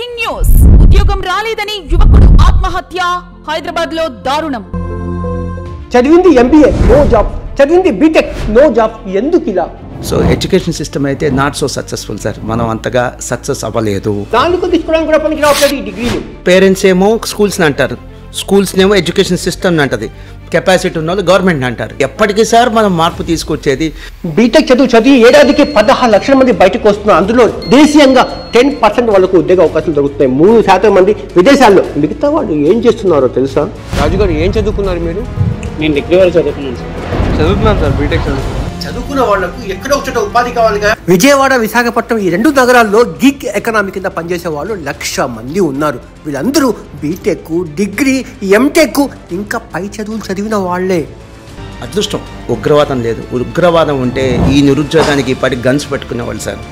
Breaking news. ఉద్యోగం రాలేదని యువకుడు ఆత్మహత్య. హైదరాబాద్ లో దారుణం. చదివింది ఎంబీఏ నో జాబ్, చదివింది బీటెక్ నో జాబ్. ఎందుకు ఇలా? సో ఎడ్యుకేషన్ సిస్టమ్ అయితే నాట్ సో సక్సెస్ఫుల్ సార్. మనం అంతగా సక్సెస్ అవ్వలేదు. దానికి తీసుకోవడానికి కూడా పనికి రావట్లేదు ఈ డిగ్రీలు. పేరెంట్స్ ఏమో స్కూల్స్ని అంటారు, స్కూల్స్నేమో ఎడ్యుకేషన్ సిస్టమ్ అంటది, కెపాసిటీ ఉన్న వాళ్ళు గవర్నమెంట్ అంటారు. ఎప్పటికీ సార్ మనం మార్పు తీసుకొచ్చేది. బీటెక్ చదివి ఏడాదికి 16 లక్షల మంది బయటకు వస్తున్నారు. అందులో దేశీయంగా 10% వాళ్ళకు ఉద్యోగ అవకాశాలు దొరుకుతాయి. 3% మంది విదేశాల్లో. మిగతా వాళ్ళు ఏం చేస్తున్నారో తెలుసా? రాజుగారు ఏం చదువుకున్నారు మీరు? నేను డిగ్రీ వరకు చదువుకున్నాను సార్. బీటెక్ చదువుకున్న వాళ్లకు ఎక్కడో ఒకచోట ఉపాధి కావాలిగా. విజయవాడ, విశాఖపట్నం ఈ 2 నగరాల్లో గిగ్ ఎకనామీ కింద పనిచేసే వాళ్ళు 1,00,000 మంది ఉన్నారు. వీళ్ళందరూ బీటెక్, డిగ్రీ, ఎంటెక్ ఇంకా పై చదువులు చదివిన వాళ్లే. అదృష్టం ఉగ్రవాదం లేదు. ఉగ్రవాదం ఉంటే ఈ నిరుద్యోగానికి ఇప్పటి గన్స్ పెట్టుకునే వాళ్ళు sir.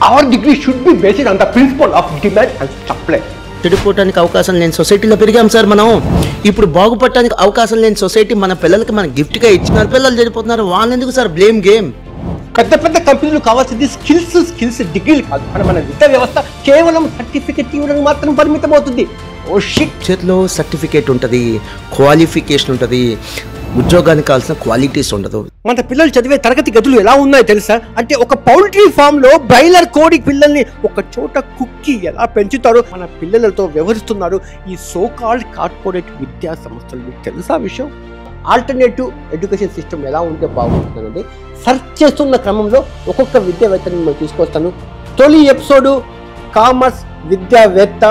Our degree should be based on the principle of demand and supply. చెడిపోవటానికి అవకాశం లేని సొసైటీలో పెరిగాం సార్ మనం. ఇప్పుడు బాగుపడటానికి అవకాశం లేని సొసైటీ మన పిల్లలకి మన గిఫ్ట్గా ఇచ్చినారు. పిల్లలు చెడిపోతున్నారు. వాళ్ళని ఎందుకు సార్ బ్లేమ్ గేమ్? పెద్ద పెద్ద కంపెనీలు కావాల్సింది స్కిల్స్ డిగ్రీలు కాదు. మన విద్యా వ్యవస్థ కేవలం సర్టిఫికెట్ ఇవ్వడానికి మాత్రం పరిమితం అవుతుంది. Oh shit. చేతిలో సర్టిఫికేట్ ఉంటుంది, క్వాలిఫికేషన్ ఉంటుంది, ఉద్యోగానికి కావాల్సిన క్వాలిటీస్ ఉండదు. మన పిల్లలు చదివే తరగతి గదులు ఎలా ఉన్నాయో తెలుసా? అంటే ఒక పౌల్ట్రీ ఫామ్ లో బ్రాయిలర్ కోడి పిల్లల్ని ఒక చోట కుక్కి ఎలా పెంచుతారో మన పిల్లలతో వ్యవహరిస్తున్నారు ఈ సోకాల్డ్ కార్పొరేట్ విద్యా సంస్థలు. మీకు తెలుసా విషయం? ఆల్టర్నేటివ్ ఎడ్యుకేషన్ సిస్టమ్ ఎలా ఉంటే బాగుంటుందండి సర్చ్ చేస్తున్న క్రమంలో ఒక్కొక్క విద్యావేత్తని మేము తీసుకొస్తాను. తొలి ఎపిసోడు కామర్స్ విద్యావేత్త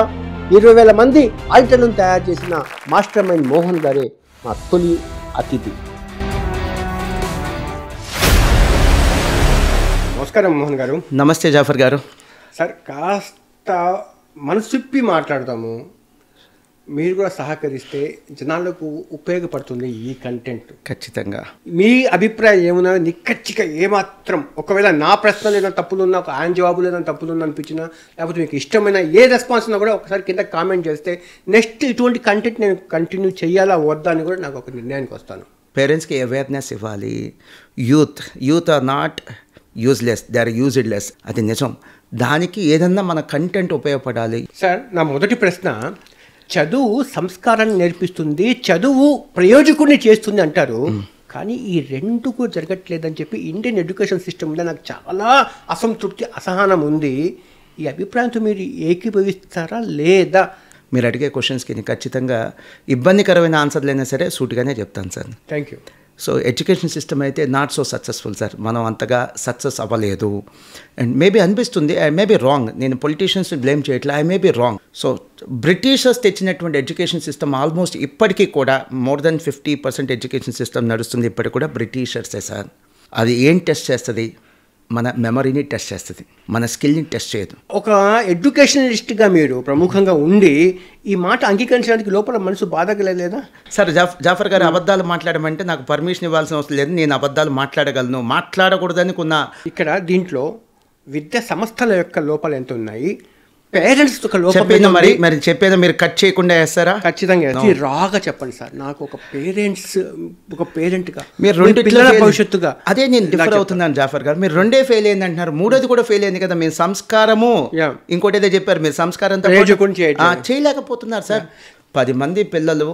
20,000 మంది ఆల్టర్నేటివ్ తయారు చేసిన మాస్టర్ మైండ్ మోహన్ గారే మా తొలి అతిథి. నమస్కారం మోహన్ గారు. నమస్తే జాఫర్ గారు. సార్ కాస్త మనసిప్పి మాట్లాడతాము. మీరు కూడా సహకరిస్తే జనాలకు ఉపయోగపడుతుంది ఈ కంటెంట్. ఖచ్చితంగా. మీ అభిప్రాయం ఏమున్నా నిక్కచ్చిగా ఏమాత్రం ఒకవేళ నా ప్రశ్నలు ఏదైనా తప్పులు ఉన్నా, ఒక ఆయన జవాబులు ఏదైనా తప్పులు ఉన్నా అనిపించినా, లేకపోతే మీకు ఇష్టమైన ఏ రెస్పాన్స్ ఉన్నా కూడా ఒకసారి కింద కామెంట్ చేస్తే నెక్స్ట్ ఇటువంటి కంటెంట్ నేను కంటిన్యూ చేయాలా వద్దా అని కూడా నాకు ఒక నిర్ణయానికి వస్తాను. పేరెంట్స్కి అవేర్నెస్ ఇవ్వాలి. Youth are not useless, they are used less. అది నిజం. దానికి ఏదన్నా మన కంటెంట్ ఉపయోగపడాలి. సార్ నా మొదటి ప్రశ్న, చదువు సంస్కారాన్ని నేర్పిస్తుంది, చదువు ప్రయోజకుడిని చేస్తుంది అంటారు. కానీ ఈ రెండు కూడా జరగట్లేదని చెప్పి ఇండియన్ ఎడ్యుకేషన్ సిస్టంలో నాకు చాలా అసంతృప్తి, అసహనం ఉంది. ఈ అభిప్రాయంతో మీరు ఏకీభవిస్తారా లేదా? మీరు అడిగే క్వశ్చన్స్కి నేను ఖచ్చితంగా ఇబ్బందికరమైన ఆన్సర్లు అయినా సరే సూటిగానే చెప్తాను sir. Thank you. So education system అయితే నాట్ సో సక్సెస్ఫుల్ సార్. మనం అంతగా సక్సెస్ అవ్వలేదు. అండ్ మేబీ అనిపిస్తుంది, ఐ మే బీ రాంగ్. నేను పొలిటీషియన్స్ని బ్లేమ్ చేయట్లే, I may be wrong. So Britishers తెచ్చినటువంటి ఎడ్యుకేషన్ సిస్టమ్ ఆల్మోస్ట్ ఇప్పటికీ కూడా మోర్ దెన్ 50% ఎడ్యుకేషన్ సిస్టమ్ నడుస్తుంది ఇప్పటికి కూడా బ్రిటిషర్సే సార్. అది ఏం టెస్ట్ చేస్తుంది? మన మెమరీని టెస్ట్ చేస్తుంది, మన స్కిల్ని టెస్ట్ చేయదు. ఒక ఎడ్యుకేషనలిస్ట్గా మీరు ప్రముఖంగా ఉండి ఈ మాట అంగీకరించడానికి లోపల మనసు బాధగలేదా? సార్ జాఫర్ గారు, అబద్ధాలు మాట్లాడమంటే నాకు పర్మిషన్ ఇవ్వాల్సిన అవసరం లేదు. నేను అబద్ధాలు మాట్లాడగలను, మాట్లాడకూడదని ఇక్కడ దీంట్లో విద్యా సంస్థల యొక్క లోపాలు ఎంత ఉన్నాయి, పేరెంట్స్ మరి చెప్పేదా మీరు కట్ చేయకుండా వేస్తారా? ఖచ్చితంగా రాగా చెప్పండి సార్. నాకు ఒక పేరెంట్గా మీరు రెండు పిల్లల భవిష్యత్తుగా అదే నేను డిఫర్ అవుతున్నాను జాఫర్ గారు. మీరు 2 ఫెయిల్ అయింది అంటున్నారు, 3వది కూడా ఫెయిల్ అయింది కదా. మీరు సంస్కారము ఇంకోటి ఏదో చెప్పారు, మీరు సంస్కారం చేయలేకపోతున్నారు సార్. 10 మంది పిల్లలు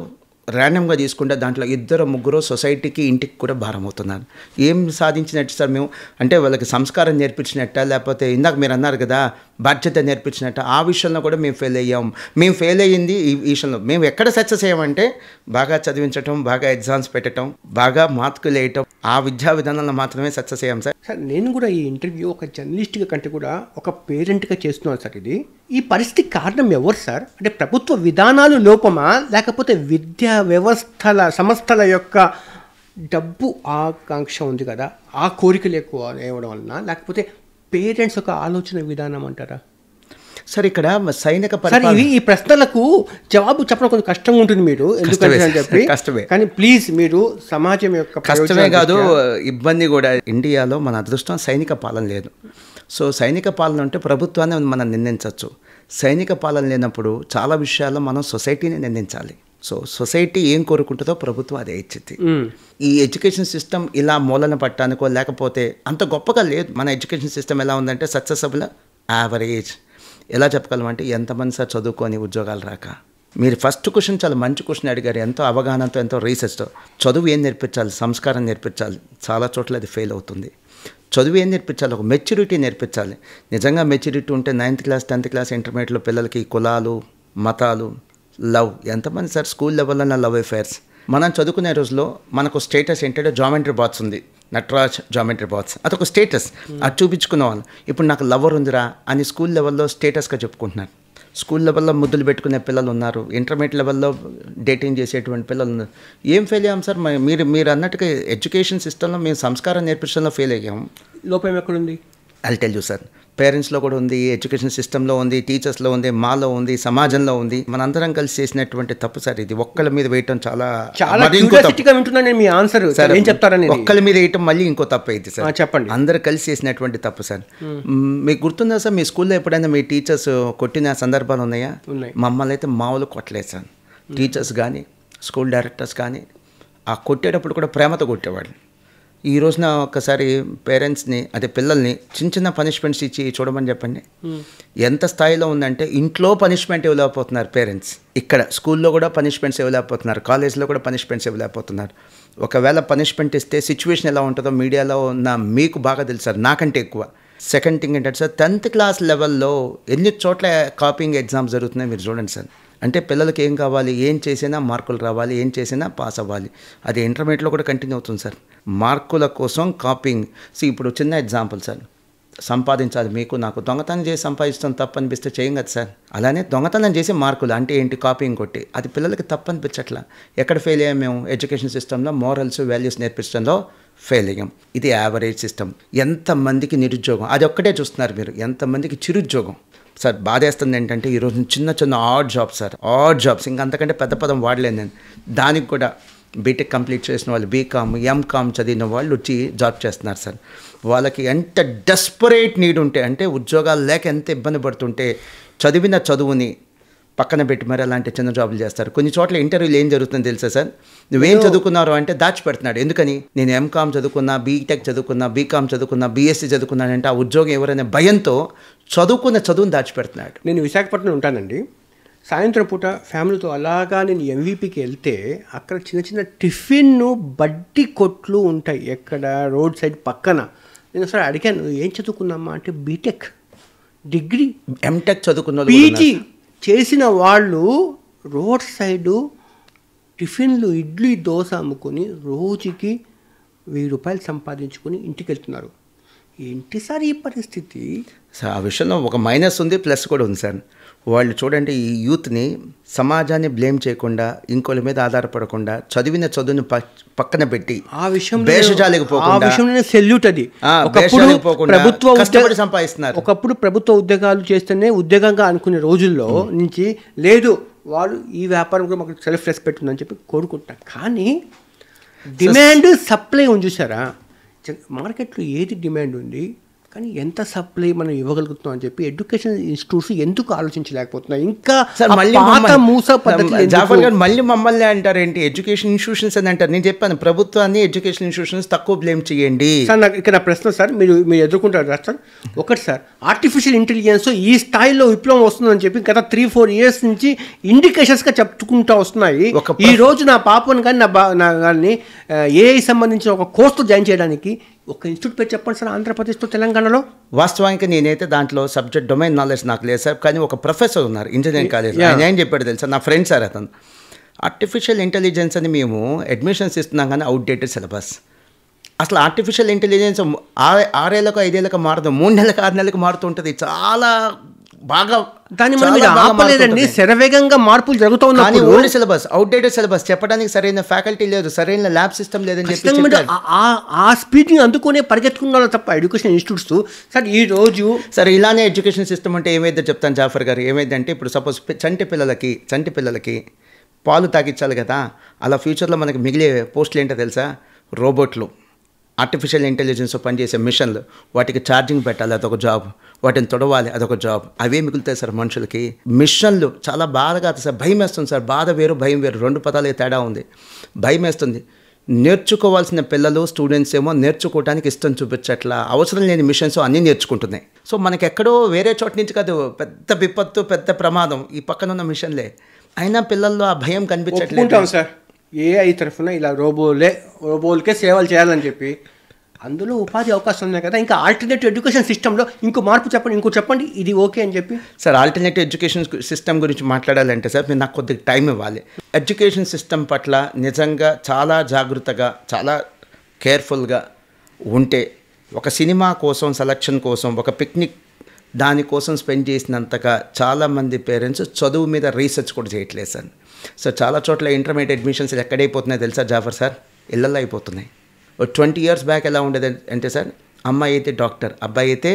ర్యాండమ్గా తీసుకుంటే దాంట్లో 2-3 సొసైటీకి, ఇంటికి కూడా భారం అవుతున్నారు. ఏం సాధించినట్టు సార్ మేము? అంటే వాళ్ళకి సంస్కారం నేర్పించినట్ట, లేకపోతే ఇందాక మీరు అన్నారు కదా బాధ్యత నేర్పించినట్ట, ఆ విషయంలో కూడా మేము ఫెయిల్ అయ్యాం. మేము ఫెయిల్ అయ్యింది ఈ విషయంలో. మేము ఎక్కడ సక్సెస్ అయ్యామంటే బాగా చదివించటం, బాగా ఎగ్జామ్స్ పెట్టడం, బాగా మార్కులు వేయటం, ఆ విద్యా విధానంలో మాత్రమే సక్సెస్ అయ్యాం సార్. సార్ నేను కూడా ఈ ఇంటర్వ్యూ ఒక జర్నలిస్ట్గా కంటే కూడా ఒక పేరెంట్గా చేస్తున్నాను సార్. ఈ పరిస్థితికి కారణం ఎవరు సార్? అంటే ప్రభుత్వ విధానాలు లోపమా, లేకపోతే విద్యా వ్యవస్థల సంస్థల యొక్క డబ్బు ఆకాంక్ష ఉంది కదా, ఆ కోరికలు ఎక్కువ ఇవ్వడం వలన, లేకపోతే పేరెంట్స్ ఒక ఆలోచన విధానం అంటారా? సార్ ఇక్కడ సైనిక ఈ ప్రశ్నలకు జవాబు చెప్పడం కొంచెం కష్టంగా ఉంటుంది మీరు ఎందుకంటే చెప్పి. కష్టమే, కానీ ప్లీజ్ మీరు సమాజం యొక్క కష్టమే కాదు ఇబ్బంది కూడా. ఇండియాలో మన అదృష్టం సైనిక పాలన లేదు. సో సైనిక పాలన అంటే ప్రభుత్వాన్ని మనం నిందించవచ్చు. సైనిక పాలన లేనప్పుడు చాలా విషయాల్లో మనం సొసైటీని నిందించాలి. సో సొసైటీ ఏం కోరుకుంటుందో ప్రభుత్వం అదే ఇచ్చింది. ఈ ఎడ్యుకేషన్ సిస్టమ్ ఇలా మూలన పట్టానికో లేకపోతే అంత గొప్పగా లేదు. మన ఎడ్యుకేషన్ సిస్టమ్ ఎలా ఉందంటే సక్సెసబుల్ యావరేజ్. ఎలా చెప్పగలమంటే ఎంతమంది సార్ చదువుకొని ఉద్యోగాలు రాక. మీరు ఫస్ట్ క్వశ్చన్ చాలా మంచి క్వశ్చన్ అడిగారు, ఎంతో అవగాహనతో ఎంతో రీసెర్చ్తో. చదువు ఏం నేర్పించాలి, సంస్కారం నేర్పించాలి, చాలా చోట్ల అది ఫెయిల్ అవుతుంది. చదువు ఏం నేర్పించాలి, ఒక మెచ్యూరిటీ నేర్పించాలి. నిజంగా మెచ్యూరిటీ ఉంటే 9th క్లాస్ 10th క్లాస్ ఇంటర్మీడియట్లో పిల్లలకి కులాలు మతాలు లవ్, ఎంతమంది సార్ స్కూల్ లెవెల్లో లవ్ అఫైర్స్. మనం చదువుకునే రోజులో మనకు స్టేటస్ ఏంటంటే జామెట్రీ బాక్స్ ఉంది, నటరాజ్ జామెట్రీ బాక్స్, అదొక స్టేటస్, అది చూపించుకునే వాళ్ళు. ఇప్పుడు నాకు లవర్ ఉందిరా అని స్కూల్ లెవెల్లో స్టేటస్గా చెప్పుకుంటున్నారు. స్కూల్ లెవెల్లో ముద్దులు పెట్టుకునే పిల్లలు ఉన్నారు, ఇంటర్మీడియట్ లెవెల్లో డేటింగ్ చేసేటువంటి పిల్లలు ఉన్నారు. ఏం ఫెయిల్ అయ్యాం సార్? మీరు అన్నట్టుగా ఎడ్యుకేషన్ సిస్టంలో మేము సంస్కారం నేర్పించడంలో ఫెయిల్ అయ్యాము. లోపం ఎక్కడుంది? I'll tell you sir. పేరెంట్స్లో కూడా ఉంది, ఎడ్యుకేషన్ సిస్టంలో ఉంది, టీచర్స్లో ఉంది, మాలో ఉంది, సమాజంలో ఉంది. మనందరం కలిసి చేసినటువంటి తప్పు సార్ ఇది. ఒక్కళ్ళ మీద వేయటం చాలా మీ ఆన్సర్ ఏం చెప్తారని ఒక్కళ్ళ మీద వేయటం మళ్ళీ ఇంకో తప్పు అయింది సార్. చెప్పండి. అందరు కలిసి చేసినటువంటి తప్పు సార్. మీకు గుర్తుందా సార్, మీ స్కూల్లో ఎప్పుడైనా మీ టీచర్స్ కొట్టిన సందర్భాలు ఉన్నాయా? మమ్మల్ని అయితే మామూలు కొట్టలేదు సార్. టీచర్స్ కానీ స్కూల్ డైరెక్టర్స్ కానీ ఆ కొట్టేటప్పుడు కూడా ప్రేమతో కొట్టేవాళ్ళు. ఈ రోజున ఒక్కసారి పేరెంట్స్ని అదే పిల్లల్ని చిన్న చిన్న పనిష్మెంట్స్ ఇచ్చి చూడమని చెప్పండి. ఎంత స్థాయిలో ఉందంటే ఇంట్లో పనిష్మెంట్ ఇవ్వలేకపోతున్నారు పేరెంట్స్, ఇక్కడ స్కూల్లో కూడా పనిష్మెంట్స్ ఇవ్వలేకపోతున్నారు, కాలేజ్లో కూడా పనిష్మెంట్స్ ఇవ్వలేకపోతున్నారు. ఒకవేళ పనిష్మెంట్ ఇస్తే సిచ్యువేషన్ ఎలా ఉంటుందో మీడియాలో ఉన్న మీకు బాగా తెలుసు సార్, నాకంటే ఎక్కువ. సెకండ్ థింగ్ ఏంటంటే సార్, 10th క్లాస్ లెవెల్లో ఎన్ని చోట్ల కాపీయింగ్ ఎగ్జామ్స్ జరుగుతున్నాయి మీరు చూడండి సార్. అంటే పిల్లలకి ఏం కావాలి, ఏం చేసినా మార్కులు రావాలి, ఏం చేసినా పాస్ అవ్వాలి. అది ఇంటర్మీడియట్లో కూడా కంటిన్యూ అవుతుంది సార్. మార్కుల కోసం కాపీయింగ్. ఇప్పుడు చిన్న ఎగ్జాంపుల్ సార్, సంపాదించాలి మీకు నాకు, దొంగతనం చేసి సంపాదిస్తాం తప్పు అనిపిస్తే చేయం కదా సార్. అలానే దొంగతనం చేసి మార్కులు అంటే ఏంటి, కాపీయింగ్ కొట్టి, అది పిల్లలకి తప్పు అనిపించట్లా. ఎక్కడ ఫెయిల్ అయ్యాం మేము? ఎడ్యుకేషన్ సిస్టంలో మోరల్స్ వాల్యూస్ నేర్పించడంలో ఫెయిల్ అయ్యాం. ఇది యావరేజ్ సిస్టమ్. ఎంతమందికి నిరుద్యోగం, అది ఒక్కటే చూస్తున్నారు మీరు, ఎంతమందికి చిరుద్యోగం. సార్ బాధేస్తుంది ఏంటంటే ఈరోజు చిన్న చిన్న add jobs sir, add jobs, ఇంకా అంతకంటే పెద్ద పదం వాడలేను నేను. దానికి కూడా బీటెక్ కంప్లీట్ చేసిన వాళ్ళు, బీకామ్ ఎంకామ్ చదివిన వాళ్ళు వచ్చి జాబ్ చేస్తున్నారు సార్. వాళ్ళకి ఎంత డెస్పరేట్ నీడ్ ఉంటే, అంటే ఉద్యోగాలు లేక ఎంత ఇబ్బంది పడుతుంటే చదివిన చదువుని పక్కన పెట్టి మరి అలాంటి చిన్న జాబులు చేస్తారు. కొన్ని చోట్ల ఇంటర్వ్యూలు ఏం జరుగుతుందో తెలుసా సార్, నువ్వేం చదువుకున్నారు అంటే దాచిపెడుతున్నాడు. ఎందుకని, నేను ఎంకామ్ చదువుకున్నా, బీటెక్ చదువుకున్నా, బీకామ్ చదువుకున్నా, బీఎస్సీ చదువుకున్నానంటే ఆ ఉద్యోగం ఎవరైనా భయంతో చదువుకున్న చదువుని దాచిపెడుతున్నాడు. నేను విశాఖపట్నం ఉంటానండి. సాయంత్రం పూట ఫ్యామిలీతో అలాగా నేను ఎంవీపీకి వెళ్తే అక్కడ చిన్న చిన్న టిఫిన్ను బడ్డీ కొట్లు ఉంటాయి ఎక్కడ, రోడ్ సైడ్ పక్కన. నేను సరే అడిగాను, ఏం చదువుకున్నామా అంటే బీటెక్, డిగ్రీ, ఎంటెక్ చదువుకున్న పీజీ చేసిన వాళ్ళు రోడ్ సైడు టిఫిన్లు ఇడ్లీ దోశ అమ్ముకొని రోజుకి 1000 రూపాయలు సంపాదించుకొని ఇంటికి వెళ్తున్నారు. ఏంటి సార్ ఈ పరిస్థితి? సార్ ఆ విషయంలో ఒక మైనస్ ఉంది, ప్లస్ కూడా ఉంది సార్. వాళ్ళు చూడండి, ఈ యూత్ని సమాజాన్ని బ్లేమ్ చేయకుండా, ఇంకోళ్ళ మీద ఆధారపడకుండా, చదివిన చదువుని పక్కన పెట్టి ఆ విషయం సెల్యూట్ అది కష్టపడి సంపాదిస్తున్నారు. ఒకప్పుడు ప్రభుత్వ ఉద్యోగాలు చేస్తేనే ఉద్యోగంగా అనుకునే రోజుల్లో నుంచి లేదు, వాళ్ళు ఈ వ్యాపారం కూడా మాకు సెల్ఫ్ రెస్పెక్ట్ ఉందని చెప్పి కోరుకుంటారు. కానీ డిమాండ్ సప్లై ఉంది చూసారా, మార్కెట్లో ఏది డిమాండ్ ఉంది కానీ ఎంత సప్లై మనం ఇవ్వగలుగుతున్నాం అని చెప్పి ఎడ్యుకేషన్ ఇన్స్టిట్యూట్స్ ఎందుకు ఆలోచించలేకపోతున్నాయి? ఇంకా జాఫర్ గారు మళ్ళీ మమ్మల్ని అంటారేంటి, ఎడ్యుకేషన్ ఇన్స్టిట్యూషన్స్ అని అంటారు. నేను చెప్పాను, ప్రభుత్వాన్ని ఎడ్యుకేషన్ ఇన్స్టిట్యూషన్స్ తక్కువ బ్లేమ్ చేయండి సార్. నాకు ఇక్కడ నా ప్రశ్న సార్, మీరు ఎదుర్కొంటారు సార్. ఒకటి సార్, ఆర్టిఫిషియల్ ఇంటెలిజెన్స్ ఈ స్థాయిలో విప్లవం వస్తుందని చెప్పి గత 3-4 ఇయర్స్ నుంచి ఇండికేషన్స్గా చెప్పుకుంటూ వస్తున్నాయి. ఈ రోజు నా పాపను కానీ నా కానీ ఏఐ సంబంధించిన ఒక కోర్సుతో జాయిన్ చేయడానికి ఒక ఇన్స్టిట్యూట్ పేరు చెప్పండి సార్, ఆంధ్రప్రదేశ్లో తెలంగాణలో. వాస్తవానికి నేనైతే దాంట్లో సబ్జెక్ట్ డొమైన్ నాలెడ్జ్ నాకు లేదు సార్, కానీ ఒక ప్రొఫెసర్ ఉన్నారు ఇంజనీరింగ్ కాలేజ్, ఆయన ఏం చెప్పాడు తెలుసా, నా ఫ్రెండ్ సార్ అతను. ఆర్టిఫిషియల్ ఇంటెలిజెన్స్ అని మేము అడ్మిషన్స్ ఇస్తున్నాం కానీ అవుట్డేటెడ్ సిలబస్. అసలు ఆర్టిఫిషియల్ ఇంటెలిజెన్స్ 6 ఏళ్ళకు 5 ఏళ్ళకు మారుతుంది, 3 నెలలకు 6 నెలలకు మారుతుంటుంది. చాలా బాగా దాన్ని మనం ఆపలేదండి, శరవేగంగా మార్పులు జరుగుతూ ఉన్నాయి. ఓల్డ్ సిలబస్, అవుట్డేటెడ్ సిలబస్, చెప్పడానికి సరైన ఫ్యాకల్టీ లేదు, సరైన ల్యాబ్ సిస్టమ్ లేదని చెప్పి ఆ స్పీడ్ని అందుకునే పరిగెత్తుకున్నారు తప్ప ఎడ్యుకేషన్ ఇన్స్టిట్యూట్స్. సార్ ఈ రోజు సరే ఇలానే ఎడ్యుకేషన్ సిస్టమ్ అంటే ఏమైందో చెప్తాను జాఫర్ గారు. ఏమైందంటే ఇప్పుడు సపోజ్ చంటి పిల్లలకి పాలు తాగించాలి కదా, అలా ఫ్యూచర్లో మనకి మిగిలే పోస్టులు ఏంటో తెలుసా, రోబోట్లు, ఆర్టిఫిషియల్ ఇంటెలిజెన్స్ పనిచేసే మిషన్లు, వాటికి ఛార్జింగ్ పెట్టాలి, అదొక జాబ్, వాటిని తొడవాలి, అదొక జాబ్. అవే మిగులుతాయి సార్ మనుషులకి. మిషన్లు చాలా బాధగా సార్, భయం వేస్తుంది సార్. బాధ వేరు భయం వేరు, 2 పదాలే తేడా ఉంది. భయం వేస్తుంది. నేర్చుకోవాల్సిన పిల్లలు స్టూడెంట్స్ ఏమో నేర్చుకోవడానికి ఇష్టం చూపించట్లా, అవసరం లేని మిషన్స్ అన్నీ నేర్చుకుంటున్నాయి. సో మనకి ఎక్కడో వేరే చోట నుంచి కాదు, పెద్ద విపత్తు పెద్ద ప్రమాదం ఈ పక్కన ఉన్న మిషన్లే, అయినా పిల్లల్లో ఆ భయం కనిపించట్లేదు సార్. ఏఐ తరఫున ఇలా రోబోలకే సేవలు చేయాలని చెప్పి అందులో ఉపాధి అవకాశం ఉన్నాయి కదా, ఇంకా ఆల్టర్నేటివ్ ఎడ్యుకేషన్ సిస్టంలో ఇంకో మార్పు చెప్పండి, ఇంకో చెప్పండి, ఇది ఓకే అని చెప్పి. సార్ ఆల్టర్నేటివ్ ఎడ్యుకేషన్ సిస్టమ్ గురించి మాట్లాడాలంటే సార్ మీరు నాకు కొద్దిగా టైం ఇవ్వాలి. ఎడ్యుకేషన్ సిస్టమ్ పట్ల నిజంగా చాలా జాగృతగా చాలా కేర్ఫుల్గా ఉంటే, ఒక సినిమా కోసం సెలక్షన్ కోసం ఒక పిక్నిక్ దానికోసం స్పెండ్ చేసినంతగా చాలామంది పేరెంట్స్ చదువు మీద రీసెర్చ్ కూడా చేయట్లేదు సార్. సో చాలా చోట్ల ఇంటర్మీడియట్ అడ్మిషన్స్ ఎక్కడైపోతున్నాయి తెలుసా జాఫర్ సార్, ఇళ్ళల్లో అయిపోతున్నాయి. 20 years బ్యాక్ ఎలా ఉండేది అంటే సార్, అమ్మాయి అయితే డాక్టర్, అబ్బాయి అయితే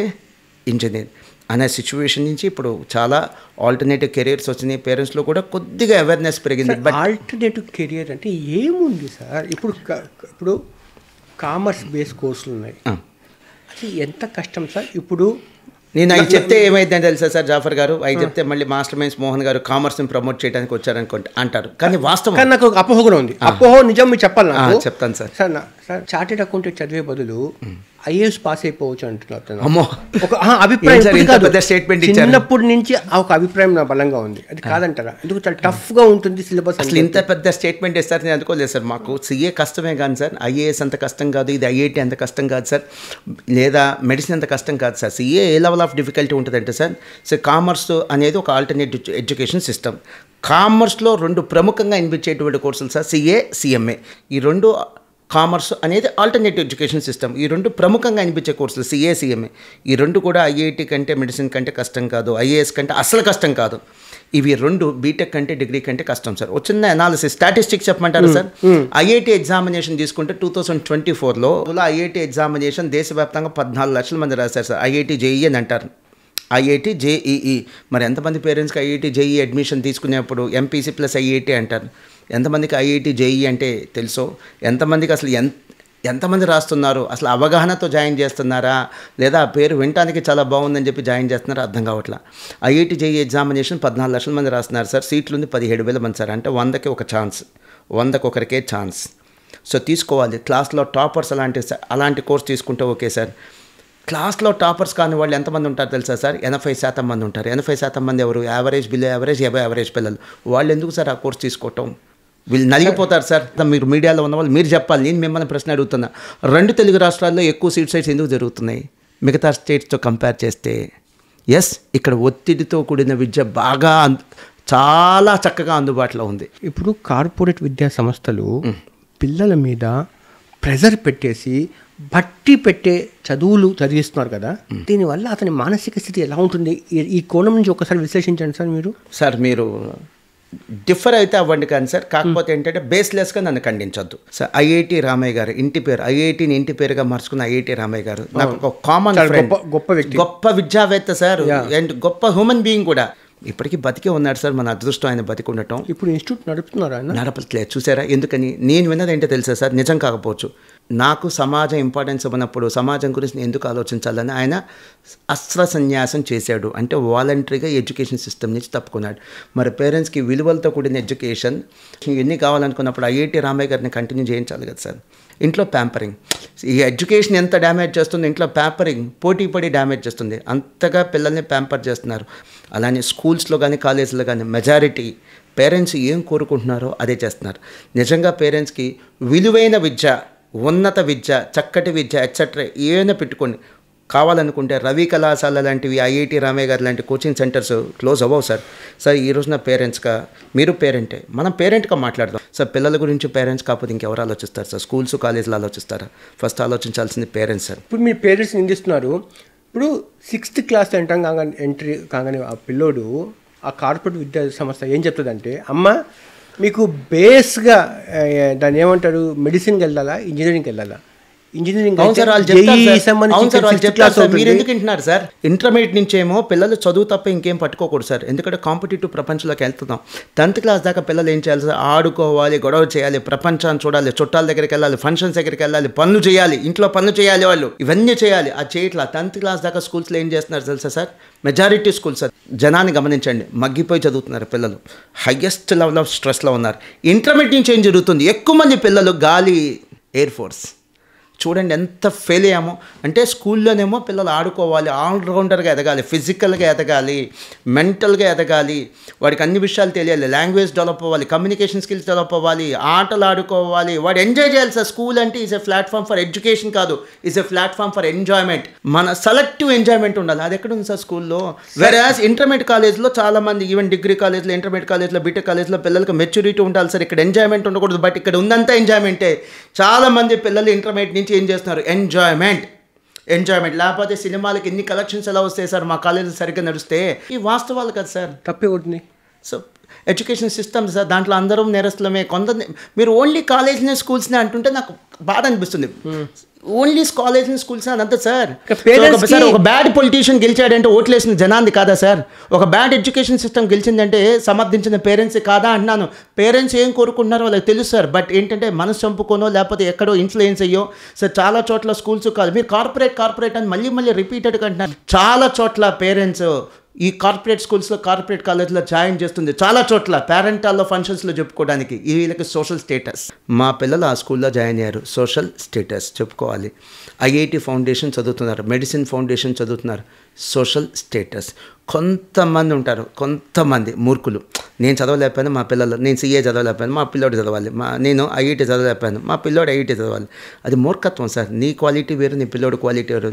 ఇంజనీర్ అనే సిచ్యువేషన్ నుంచి ఇప్పుడు చాలా ఆల్టర్నేటివ్ కెరియర్స్ వచ్చినాయి. పేరెంట్స్లో కూడా కొద్దిగా అవేర్నెస్ పెరిగింది. బట్ ఆల్టర్నేటివ్ కెరియర్ అంటే ఏముంది సార్, ఇప్పుడు కామర్స్ బేస్ కోర్సులు ఉన్నాయి, అది ఎంత కష్టం సార్. ఇప్పుడు నేను అవి చెప్తే ఏమైందని తెలుసా సార్ జాఫర్ గారు, అవి చెప్తే మళ్ళీ మాస్టర్ మైన్స్ మోహన్ గారు కామర్స్ని ప్రమోట్ చేయడానికి వచ్చారనుకుంటే అంటారు, కానీ వాస్తవం. కానీ నాకు అపోహ కూడా ఉంది, అపోహ నిజం మీరు చెప్పాలి. చెప్తాను సార్. సార్ చార్టెడ్ అకౌంటెంట్ చదివే బదులు ఐఏఎస్ పాస్ అయిపోవచ్చు అంటున్నారు. అమ్మో, ఒక అభిప్రాయం స్టేట్మెంట్ చిన్నప్పటి నుంచి ఒక అభిప్రాయం నా బలంగా ఉంది, అది కాదంటారా? ఎందుకు చాలా టఫ్గా ఉంటుంది సిలబస్. అసలు ఇంత పెద్ద స్టేట్మెంట్ ఇస్తారు నేను అనుకోలేదు సార్. మాకు సిఏ కష్టమే కానీ సార్, ఐఏఎస్ అంత కష్టం కాదు, ఇది ఐఐటి అంత కష్టం కాదు సార్, లేదా మెడిసిన్ అంత కష్టం కాదు sir. CA A level of difficulty ఉంటుందంటే సార్, సో కామర్స్ అనేది ఒక ఆల్టర్నేటివ్ ఎడ్యుకేషన్ సిస్టమ్. కామర్స్లో 2 ప్రముఖంగా అనిపించేటువంటి కోర్సులు సార్, సిఏ సిఎంఏ. ఈ 2 కామర్స్ అనేది ఆల్టర్నేటివ్ ఎడ్యుకేషన్ సిస్టమ్. ఈ 2 ప్రముఖంగా అనిపించే కోర్సులు సిఏ సిఎంఏ. ఈ 2 కూడా ఐఐటి కంటే మెడిసిన్ కంటే కష్టం కాదు, ఐఏఎస్ కంటే అసలు కష్టం కాదు. ఇవి 2 బీటెక్ కంటే డిగ్రీ కంటే కష్టం సార్. వచ్చిన అనాలిసిస్ స్టాటిస్టిక్స్ చెప్పమంటారు సార్. ఐఐటి ఎగ్జామినేషన్ తీసుకుంటే 2024లో ఐఐటి ఎగ్జామినేషన్ దేశవ్యాప్తంగా 14 లక్షల మంది రాశారు సార్. ఐఐటి జేఈ అని అంటారు, ఐఐటి జేఈఈ. మరి ఎంతమంది పేరెంట్స్కి ఐఐటి జేఈ అడ్మిషన్ తీసుకునేప్పుడు ఎంపీసీ ప్లస్ ఐఐటి అంటారు. ఎంతమందికి ఐఐటి జేఈ అంటే తెలుసో, ఎంతమందికి అసలు ఎంతమంది రాస్తున్నారు, అసలు అవగాహనతో జాయిన్ చేస్తున్నారా, లేదా ఆ పేరు వినటానికి చాలా బాగుందని చెప్పి జాయిన్ చేస్తున్నారా అర్థం కావట్లా. ఐఐటి జేఈ ఎగ్జామినేషన్ 14 లక్షల మంది రాస్తున్నారు సార్, సీట్లు ఉంది 17,000 మంది సార్. అంటే 100కి ఒక ఛాన్స్, 100కి ఒకరికే ఛాన్స్. సో తీసుకోవాలి. క్లాస్లో టాపర్స్ అలాంటి కోర్స్ తీసుకుంటే ఓకే సార్. క్లాస్లో టాపర్స్ కాని వాళ్ళు ఎంతమంది ఉంటారు తెలుసా సార్? 80% మంది ఉంటారు. 80% మంది ఎవరు? యావరేజ్, బిలో యావరేజ్, యావరేజ్ పిల్లలు. వాళ్ళు ఎందుకు సార్ ఆ కోర్స్ తీసుకోవటం? వీళ్ళు నలిగిపోతారు సార్. మీరు మీడియాలో ఉన్న వాళ్ళు మీరు చెప్పాలి. నేను మిమ్మల్ని ప్రశ్న అడుగుతున్నా, 2 తెలుగు రాష్ట్రాల్లో ఎక్కువ సీట్ సైట్స్ ఎందుకు జరుగుతున్నాయి మిగతా స్టేట్స్తో కంపేర్ చేస్తే? ఎస్, ఇక్కడ ఒత్తిడితో కూడిన విద్య బాగా చాలా చక్కగా అందుబాటులో ఉంది. ఇప్పుడు కార్పొరేట్ విద్యా సంస్థలు పిల్లల మీద ప్రెజర్ పెట్టేసి బట్టి పెట్టే చదువులు చదివిస్తున్నారు కదా, దీనివల్ల అతని మానసిక స్థితి ఎలా ఉంటుంది? ఈ కోణం నుంచి ఒకసారి విశ్లేషించండి సార్. మీరు డిఫర్ అయితే అవ్వండి కానీ సార్, కాకపోతే ఏంటంటే బేస్లెస్గా నన్ను ఖండించొద్దు సార్. ఐఐటి రామయ్య గారు ఇంటి పేరు, ఐఐటిని ఇంటి పేరుగా మార్చుకున్న ఐఐటి రామయ్య గారు నాకు ఒక కామన్ ఫ్రెండ్, గొప్ప వ్యక్తి, గొప్ప విద్యావేత్త సార్, అండ్ గొప్ప హ్యూమన్ బీయింగ్ కూడా. ఇప్పటికీ బతికే ఉన్నాడు సార్. మన అదృష్టం ఆయన బతికి ఉండటం. ఇప్పుడు ఇన్స్టిట్యూట్ నడుపుతున్నారు ఆయన? నడపట్లేదు. చూసారా? ఎందుకని? నేను విన్నది ఏంటో తెలుసా సార్, నిజం కాకపోవచ్చు, నాకు సమాజం ఇంపార్టెన్స్ ఇవ్వనప్పుడు సమాజం గురించి నేను ఎందుకు ఆలోచించాలని ఆయన అస్త్ర సన్యాసం చేశాడు. అంటే వాలంటరీగా ఎడ్యుకేషన్ సిస్టమ్ నుంచి తప్పుకున్నాడు. మరి పేరెంట్స్కి విలువలతో కూడిన ఎడ్యుకేషన్ ఎన్ని కావాలనుకున్నప్పుడు ఐఐటి రామయ్య గారిని కంటిన్యూ చేయించాలి కదా సార్. ఇంట్లో ప్యాంపరింగ్, ఈ ఎడ్యుకేషన్ ఎంత డ్యామేజ్ చేస్తుంది, ఇంట్లో ప్యాంపరింగ్ పోటీ పడి డ్యామేజ్ చేస్తుంది. అంతగా పిల్లల్ని ప్యాంపర్ చేస్తున్నారు. అలానే స్కూల్స్లో కానీ కాలేజీలో కానీ మెజారిటీ పేరెంట్స్ ఏం కోరుకుంటున్నారో అదే చేస్తున్నారు. నిజంగా పేరెంట్స్కి విలువైన విద్య, ఉన్నత విద్య, చక్కటి విద్య ఎట్సెట్రా ఏమైనా పెట్టుకోండి. కావాలనుకుంటే రవి కళాశాల లాంటివి, ఐఐటి రామయ్య గారు లాంటి కోచింగ్ సెంటర్స్ క్లోజ్ అవ్వవు సార్. సార్ ఈ రోజున పేరెంట్స్గా, మీరు పేరెంటే, మనం పేరెంట్గా మాట్లాడదాం సార్. పిల్లల గురించి పేరెంట్స్ కాకపోతే ఇంకెవరు ఆలోచిస్తారు సార్? స్కూల్స్ కాలేజీలు ఆలోచిస్తారా? ఫస్ట్ ఆలోచించాల్సింది పేరెంట్స్ సార్. ఇప్పుడు మీ పేరెంట్స్ నిందిస్తున్నారు. ఇప్పుడు 6th క్లాస్ ఎంట్రీ కాగానే ఆ పిల్లోడు ఆ కార్పొరేట్ విద్యా సంస్థ ఏం చెప్తుందంటే, అమ్మ మీకు బేస్గా దాన్ని ఏమంటారు, మెడిసిన్కి వెళ్ళాలా, ఇంజనీరింగ్కి వెళ్ళాలా, ఇంజనీరింగ్ అవును సార్ వాళ్ళు చెప్తారు సార్. మీరు ఎందుకు వింటున్నారు సార్? ఇంటర్మీడియట్ నుంచి ఏమో పిల్లలు చదువు తప్ప ఇంకేం పట్టుకోకూడదు సార్, ఎందుకంటే కాంపిటేటివ్ ప్రపంచంలోకి వెళ్తున్నాం. 10th క్లాస్ దాకా పిల్లలు ఏం చేయాలి సార్? ఆడుకోవాలి, గొడవ చేయాలి, ప్రపంచాన్ని చూడాలి, చుట్టాల దగ్గరికి వెళ్ళాలి, ఫంక్షన్స్ దగ్గరికి వెళ్ళాలి, పనులు చేయాలి, ఇంట్లో పనులు చేయాలి, వాళ్ళు ఇవన్నీ చేయాలి. అది చేయట్లా. 10th క్లాస్ దాకా స్కూల్స్లో ఏం చేస్తున్నారు తెలుసా సార్? మెజారిటీ స్కూల్ సార్, జనాన్ని గమనించండి, మగ్గిపోయి చదువుతున్నారు పిల్లలు, హైయెస్ట్ లెవెల్ ఆఫ్ స్ట్రెస్లో ఉన్నారు. ఇంటర్మీడియట్ నుంచి ఏం జరుగుతుంది? ఎక్కువ మంది పిల్లలు గాలి ఎయిర్ ఫోర్స్. చూడండి ఎంత ఫెయిల్ అయ్యామో. అంటే స్కూల్లోనేమో పిల్లలు ఆడుకోవాలి, ఆల్రౌండర్గా ఎదగాలి, ఫిజికల్గా ఎదగాలి, మెంటల్గా ఎదగాలి, వాడికి అన్ని విషయాలు తెలియాలి, లాంగ్వేజ్ డెవలప్ అవ్వాలి, కమ్యూనికేషన్ స్కిల్స్ డెవలప్ అవ్వాలి, ఆటలు ఆడుకోవాలి, వాడు ఎంజాయ్ చేయాలి సార్. స్కూల్ అంటే is a platform for education కాదు, is a platform for enjoyment. మన సెలెక్టివ్ ఎంజాయ్మెంట్ ఉండాలి. అది ఎక్కడ ఉంది సార్ స్కూల్లో? వెరాజ్ ఇంటర్మీడియట్ కాలేజ్లో చాలామంది, ఈవెన్ డిగ్రీ కాలేజ్లో, ఇంటర్మీడియట్ కాలేజ్లో, బీటెక్ కాలేజ్లో పిల్లలకు మెచ్యూరిటీ ఉండాలి సార్. ఇక్కడ ఎంజాయ్మెంట్ ఉండకూడదు. బట్ ఇక్కడ ఉందంతా ఎంజాయ్మెంటే. చాలామంది పిల్లలు ఇంటర్మీడియట్ నుంచి ఏం చేస్తున్నారు? ఎంజాయ్మెంట్. లేకపోతే సినిమాలకి ఎన్ని కలెక్షన్స్ ఎలా వస్తాయి సార్ మా కాలేజీలు సరిగ్గా నడిస్తే? ఈ వాస్తవాలు కదా సార్. తప్పే ఉంటుంది. సో ఎడ్యుకేషన్ సిస్టమ్ సార్, దాంట్లో అందరం నేరస్తులమే. మీరు ఓన్లీ కాలేజ్ని స్కూల్స్ని అంటుంటే నాకు బాధ అనిపిస్తుంది. ఓన్లీ కాలేజ్ని స్కూల్స్ అని అంతే సార్. ఒక బ్యాడ్ పొలిటీషియన్ గెలిచాడంటే ఓట్లేసిన జనాన్ని కాదా సార్? ఒక బ్యాడ్ ఎడ్యుకేషన్ సిస్టమ్ గెలిచిందంటే సమర్థించిన పేరెంట్స్ కాదా అంటున్నాను. పేరెంట్స్ ఏం కోరుకుంటున్నారో వాళ్ళకి తెలుసు సార్. బట్ ఏంటంటే మనసు చంపుకోనో లేకపోతే ఎక్కడో ఇన్ఫ్లుయెన్స్ అయ్యో సార్ చాలా చోట్ల స్కూల్స్ కాదు. మీరు కార్పొరేట్ అని మళ్ళీ రిపీటెడ్గా అంటున్నారు. చాలా చోట్ల పేరెంట్స్ ఈ కార్పొరేట్ స్కూల్స్లో, కార్పొరేట్ కాలేజ్లో జాయిన్ చేస్తుంది. చాలా చోట్ల పేరెంటాల్లో ఫంక్షన్స్లో చెప్పుకోవడానికి వీళ్ళకి సోషల్ స్టేటస్. మా పిల్లలు ఆ స్కూల్లో జాయిన్ అయ్యారు, సోషల్ స్టేటస్ చెప్పుకోవాలి. ఐఐటి ఫౌండేషన్ చదువుతున్నారు, మెడిసిన్ ఫౌండేషన్ చదువుతున్నారు, సోషల్ స్టేటస్. కొంతమంది ఉంటారు, కొంతమంది మూర్ఖులు, నేను చదవలేకపోయాను మా పిల్లలు, నేను సిఏ చదవలేకపోయాను మా పిల్లోడు చదవాలి, నేను ఐఐటి చదవలేకపోయాను మా పిల్లోడు ఐఐటి చదవాలి. అది మూర్ఖత్వం సార్. నీ క్వాలిటీ వేరు, నీ పిల్లోడు క్వాలిటీ వేరు.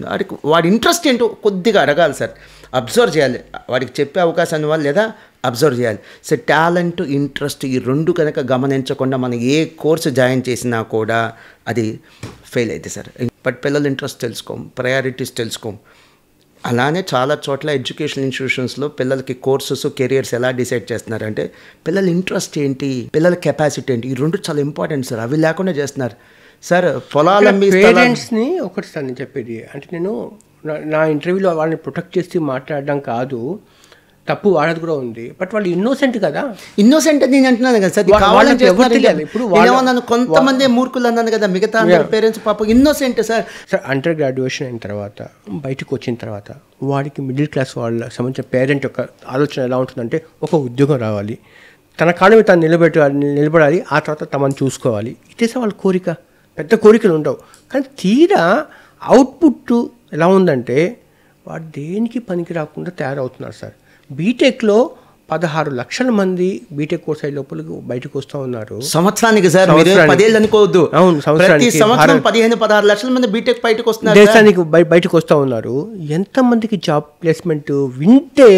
వాడి ఇంట్రెస్ట్ ఏంటో కొద్దిగా అడగాలి సార్, అబ్జర్వ్ చేయాలి. వాడికి చెప్పే అవకాశాన్ని వాళ్ళు లేదా అబ్జర్వ్ చేయాలి. సో టాలెంట్, ఇంట్రెస్ట్ ఈ రెండు కనుక గమనించకుండా మనం ఏ కోర్సు జాయిన్ చేసినా కూడా అది ఫెయిల్ అవుతుంది సార్. బట్ పిల్లల ఇంట్రెస్ట్ తెలుసుకోం, ప్రయారిటీస్ తెలుసుకోం. అలానే చాలా చోట్ల ఎడ్యుకేషన్ ఇన్స్టిట్యూషన్స్లో పిల్లలకి కోర్సెస్, కెరియర్స్ ఎలా డిసైడ్ చేస్తున్నారంటే పిల్లల ఇంట్రెస్ట్ ఏంటి, పిల్లల కెపాసిటీ ఏంటి, ఈ రెండు చాలా ఇంపార్టెంట్ సార్. అవి లేకుండా చేస్తున్నారు సార్. పొలాల పేరెంట్స్ని ఒకటి సార్ నేను చెప్పేది అంటే, నేను నా ఇంటర్వ్యూలో వాళ్ళని ప్రొటెక్ట్ చేసి మాట్లాడడం కాదు, తప్పు వాళ్ళది కూడా ఉంది. బట్ వాళ్ళు ఇన్నోసెంట్ కదా. ఇన్నోసెంట్ నేను అంటున్నాను కదా సార్. ఇప్పుడు కొంతమంది మూర్ఖులు అన్నాను కదా, మిగతా పేరెంట్స్ పాప innocent sir. Sir under graduation అయిన తర్వాత బయటకు వచ్చిన తర్వాత వాడికి మిడిల్ క్లాస్ వాళ్ళ సంబంధించిన పేరెంట్ యొక్క ఆలోచన ఎలా ఉంటుందంటే, ఒక ఉద్యోగం రావాలి, తన కాళ్ళ మీద తను నిలబడాలి, ఆ తర్వాత తమను చూసుకోవాలి. ఇదే సార్ వాళ్ళ కోరిక. పెద్ద కోరికలు ఉండవు. కానీ తీరా అవుట్పుట్ ఎలా ఉందంటే వాడు దేనికి పనికి రాకుండా తయారవుతున్నారు సార్. బీటెక్లో 16 లక్షల మంది బీటెక్ కోర్స్ అయ్యే లోపలికి బయటకు వస్తూ ఉన్నారు సంవత్సరానికి సార్. 10 ఏళ్ళు అనుకోవద్దు. అవును, సంవత్సరానికి 15-16 లక్షల మంది బీటెక్ బయటకు వస్తున్నారు, దేశానికి బయటకు వస్తూ ఉన్నారు. ఎంతమందికి జాబ్ ప్లేస్మెంట్ వింటే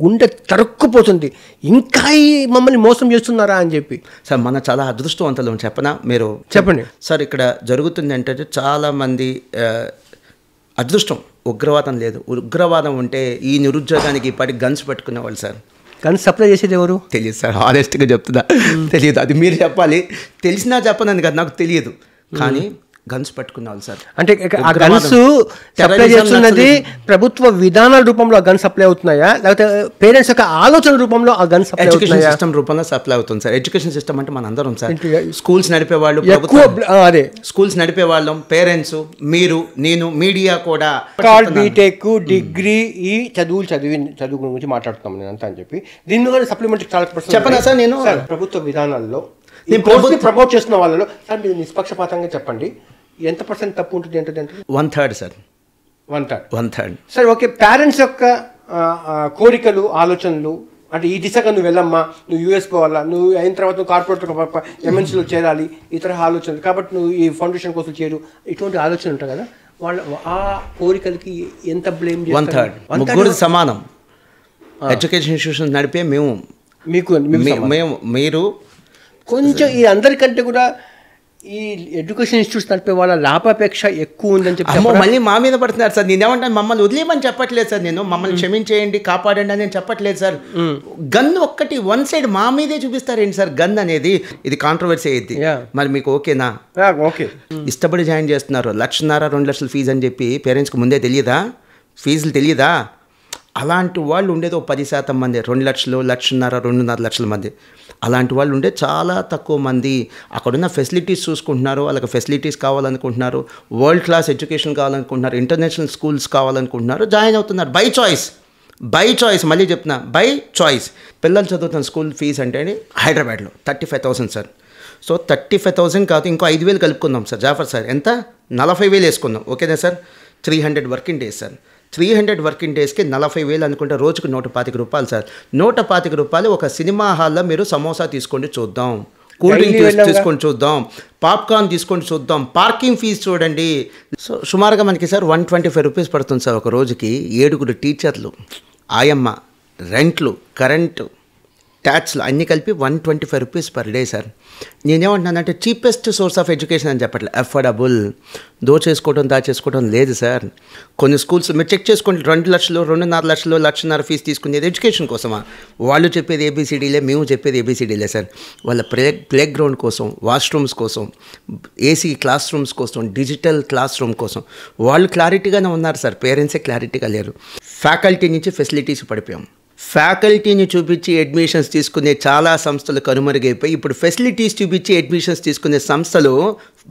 గుండె తరుక్కుపోతుంది. ఇంకా మమ్మల్ని మోసం చేస్తున్నారా అని చెప్పి. సార్ మన చాలా అదృష్టవంతులు చెప్పనా? మీరు చెప్పండి సార్. ఇక్కడ జరుగుతుంది ఏంటంటే చాలామంది అదృష్టం, ఉగ్రవాదం లేదు. ఉగ్రవాదం ఉంటే ఈ నిరుద్యోగానికి ఇప్పటికి గన్స్ పెట్టుకునేవాళ్ళు సార్. గన్స్ సప్లై చేసేది ఎవరు తెలియదు సార్, హానెస్ట్గా చెప్తుందా తెలియదు. అది మీరు చెప్పాలి. తెలిసినా చెప్పనని కదా, నాకు తెలియదు. కానీ గన్స్ పట్టుకున్నారు సార్. అంటే ఆ గన్స్ సప్లై చేస్తున్నది ప్రభుత్వ విధానాల రూపంలో ఆ గన్స్ సప్లై అవుతున్నాయా, లేకపోతే పేరెంట్స్ యొక్క ఆలోచన రూపంలో ఆ గన్స్ సప్లై అవుతున్నాయా? ఎడ్యుకేషన్ సిస్టమ్ రూపంలో సప్లై అవుతుంది సార్. ఎడ్యుకేషన్ సిస్టమ్ అంటే మన అందరం సార్. స్కూల్స్ నడిపేవాళ్ళు, అదే స్కూల్స్ నడిపేవాళ్ళం, పేరెంట్స్, మీరు, నేను, మీడియా కూడా. బీటెక్, డిగ్రీ ఈ చదువు గురించి మాట్లాడుతున్నాం నేను అంతా అని చెప్పి. దీని మీద సప్లిమెంటరీ చెప్పనా సార్? నేను ప్రభుత్వ విధానాల్లో నేను ప్రమోట్ చేస్తున్న వాళ్ళలో సార్ మీరు నిష్పక్షపాతంగా చెప్పండి, ఎంత % తప్పు ఉంటుంది? ఏంటంటే 1/3 సార్. 1/3 సార్. ఓకే, పేరెంట్స్ యొక్క కోరికలు, ఆలోచనలు అంటే ఈ దిశగా నువ్వు వెళ్ళమ్మా, నువ్వు యూఎస్ పోవాలా, నువ్వు అయిన తర్వాత నువ్వు కార్పొరేట్ ఎంఎన్సీలో చేరాలి, ఈ తరహా ఆలోచనలు, కాబట్టి నువ్వు ఈ ఫౌండేషన్ కోసం చేరు, ఇటువంటి ఆలోచన ఉంటాయి కదా. వాళ్ళ ఆ కోరికలకి ఎంత బ్లేమ్ చేస్తారు? 1/3 సమానం. ఎడ్యుకేషన్ ఇన్స్టిట్యూషన్స్ నడిపే మేము, మీరు కొంచెం ఈ అందరికంటే కూడా ఈ ఎడ్యుకేషన్ ఇన్స్టిట్యూట్స్ నడిపే వాళ్ళ లాభాపేక్ష ఎక్కువ ఉందని చెప్పి మళ్ళీ మా మీద పడుతున్నారు సార్. నేనేమంటాను, మమ్మల్ని వదిలేయమని చెప్పట్లేదు సార్, నేను మమ్మల్ని క్షమించేయండి కాపాడండి అని నేను చెప్పట్లేదు సార్. గన్ ఒక్కటి వన్ సైడ్ మా మీదే చూపిస్తారేంటి సార్ గన్ అనేది? ఇది కాంట్రవర్సీ అయ్యింది. మరి మీకు ఓకేనా? ఓకే. ఇష్టపడి జాయిన్ చేస్తున్నారు, 1,50,000 2 లక్షల ఫీజు అని చెప్పి పేరెంట్స్కి ముందే తెలియదా? ఫీజులు తెలియదా? అలాంటి వాళ్ళు ఉండేది 10% మంది. 2 లక్షలు 1,50,000 2.5 లక్షల మంది అలాంటి వాళ్ళు ఉండే చాలా తక్కువ మంది. అక్కడున్న ఫెసిలిటీస్ చూసుకుంటున్నారు, వాళ్ళకి ఫెసిలిటీస్ కావాలనుకుంటున్నారు, వరల్డ్ క్లాస్ ఎడ్యుకేషన్ కావాలనుకుంటున్నారు, ఇంటర్నేషనల్ స్కూల్స్ కావాలనుకుంటున్నారు, జాయిన్ అవుతున్నారు బై చాయిస్. మళ్ళీ చెప్తున్నా, బై చాయిస్. పిల్లలు చదువుతున్న స్కూల్ ఫీజు అంటే హైదరాబాద్లో 35,000 సార్. సో 35,000 కాదు, ఇంకో 5,000 కలుపుకుందాం సార్. జాఫర్ సార్ ఎంత? 40,000 వేసుకుందాం, ఓకేనా sir? 300 working days sir. 300 working డేస్కి 40,000 అనుకుంటే రోజుకు 125 రూపాయలు సార్. 125 రూపాయలు ఒక సినిమా హాల్లో మీరు సమోసా తీసుకోండి చూద్దాం, కూల్ డ్రింక్ తీసుకొని చూద్దాం, పాప్కార్న్ తీసుకొని చూద్దాం, పార్కింగ్ ఫీజు చూడండి. సో సుమారుగా మనకి సార్ 125 రూపీస్ పడుతుంది సార్ ఒక రోజుకి. 7 టీచర్లు, ఆయమ్మ, రెంట్లు, కరెంటు, ట్యాక్స్లు అన్నీ కలిపి 125 రూపీస్ పర్ డే సార్. నేనేమంటున్నానంటే చీపెస్ట్ సోర్స్ ఆఫ్ ఎడ్యుకేషన్ అని చెప్పట్లేదు, అఫోర్డబుల్. దాచేసుకోవడం లేదు సార్. కొన్ని స్కూల్స్ మీరు చెక్ చేసుకోండి, 2 లక్షలు 2.5 లక్షలు 1,50,000 ఫీజు తీసుకునేది ఎడ్యుకేషన్ కోసమా? వాళ్ళు చెప్పేది ఏబీసీడీలే, మేము చెప్పేది ఏబీసీడీలే సార్. వాళ్ళ ప్లే గ్రౌండ్ కోసం, వాష్రూమ్స్ కోసం, ఏసీ క్లాస్ రూమ్స్ కోసం, డిజిటల్ క్లాస్ రూమ్ కోసం వాళ్ళు క్లారిటీగానే ఉన్నారు సార్. పేరెంట్సే క్లారిటీగా లేరు. ఫ్యాకల్టీ నుంచి ఫెసిలిటీస్ పడిపోయాం. ఫ్యాకల్టీని చూపించి అడ్మిషన్స్ తీసుకునే చాలా సంస్థలు కనుమరుగైపోయి ఇప్పుడు ఫెసిలిటీస్ చూపించి అడ్మిషన్స్ తీసుకునే సంస్థలు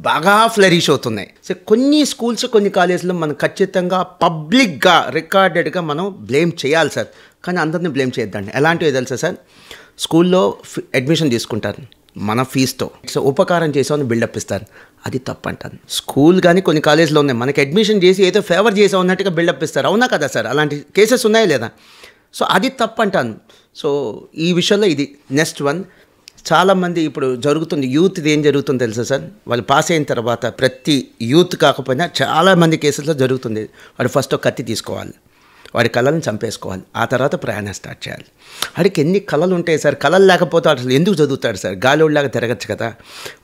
బాగా ఫ్లరిష్ అవుతున్నాయి. సో కొన్ని స్కూల్స్, కొన్ని కాలేజీలో మనం ఖచ్చితంగా పబ్లిక్గా రికార్డెడ్గా మనం బ్లేమ్ చేయాలి సార్. కానీ అందరినీ బ్లేమ్ చేయొద్దండి. ఎలాంటివి తెలుసా సార్? స్కూల్లో అడ్మిషన్ తీసుకుంటారు మన ఫీజుతో, సో ఉపకారం చేసామని బిల్డప్ ఇస్తారు, అది తప్పు అంటాను. స్కూల్ కానీ కొన్ని కాలేజీలో ఉన్నాయి, మనకి అడ్మిషన్ చేసి ఏదో ఫేవర్ చేసాం అన్నట్టుగా బిల్డప్ ఇస్తారు, అవునా కదా సార్? అలాంటి కేసెస్ ఉన్నాయా లేదా? సో అది తప్పు అంటాను. సో ఈ విషయంలో ఇది నెక్స్ట్ వన్. చాలామంది ఇప్పుడు జరుగుతుంది యూత్ది ఏం జరుగుతుందో తెలుసా సార్? వాళ్ళు పాస్ అయిన తర్వాత ప్రతి యూత్ కాకపోయినా చాలామంది కేసుల్లో జరుగుతుంది. వాడు ఫస్ట్ ఒక కత్తి తీసుకోవాలి, వాడి కళలను చంపేసుకోవాలి, ఆ తర్వాత ప్రయాణం స్టార్ట్ చేయాలి. వాడికి ఎన్ని కళలు ఉంటాయి సార్? కళలు లేకపోతే అసలు ఎందుకు చదువుతాడు సార్? గాలిలాగా తిరగచ్చు కదా.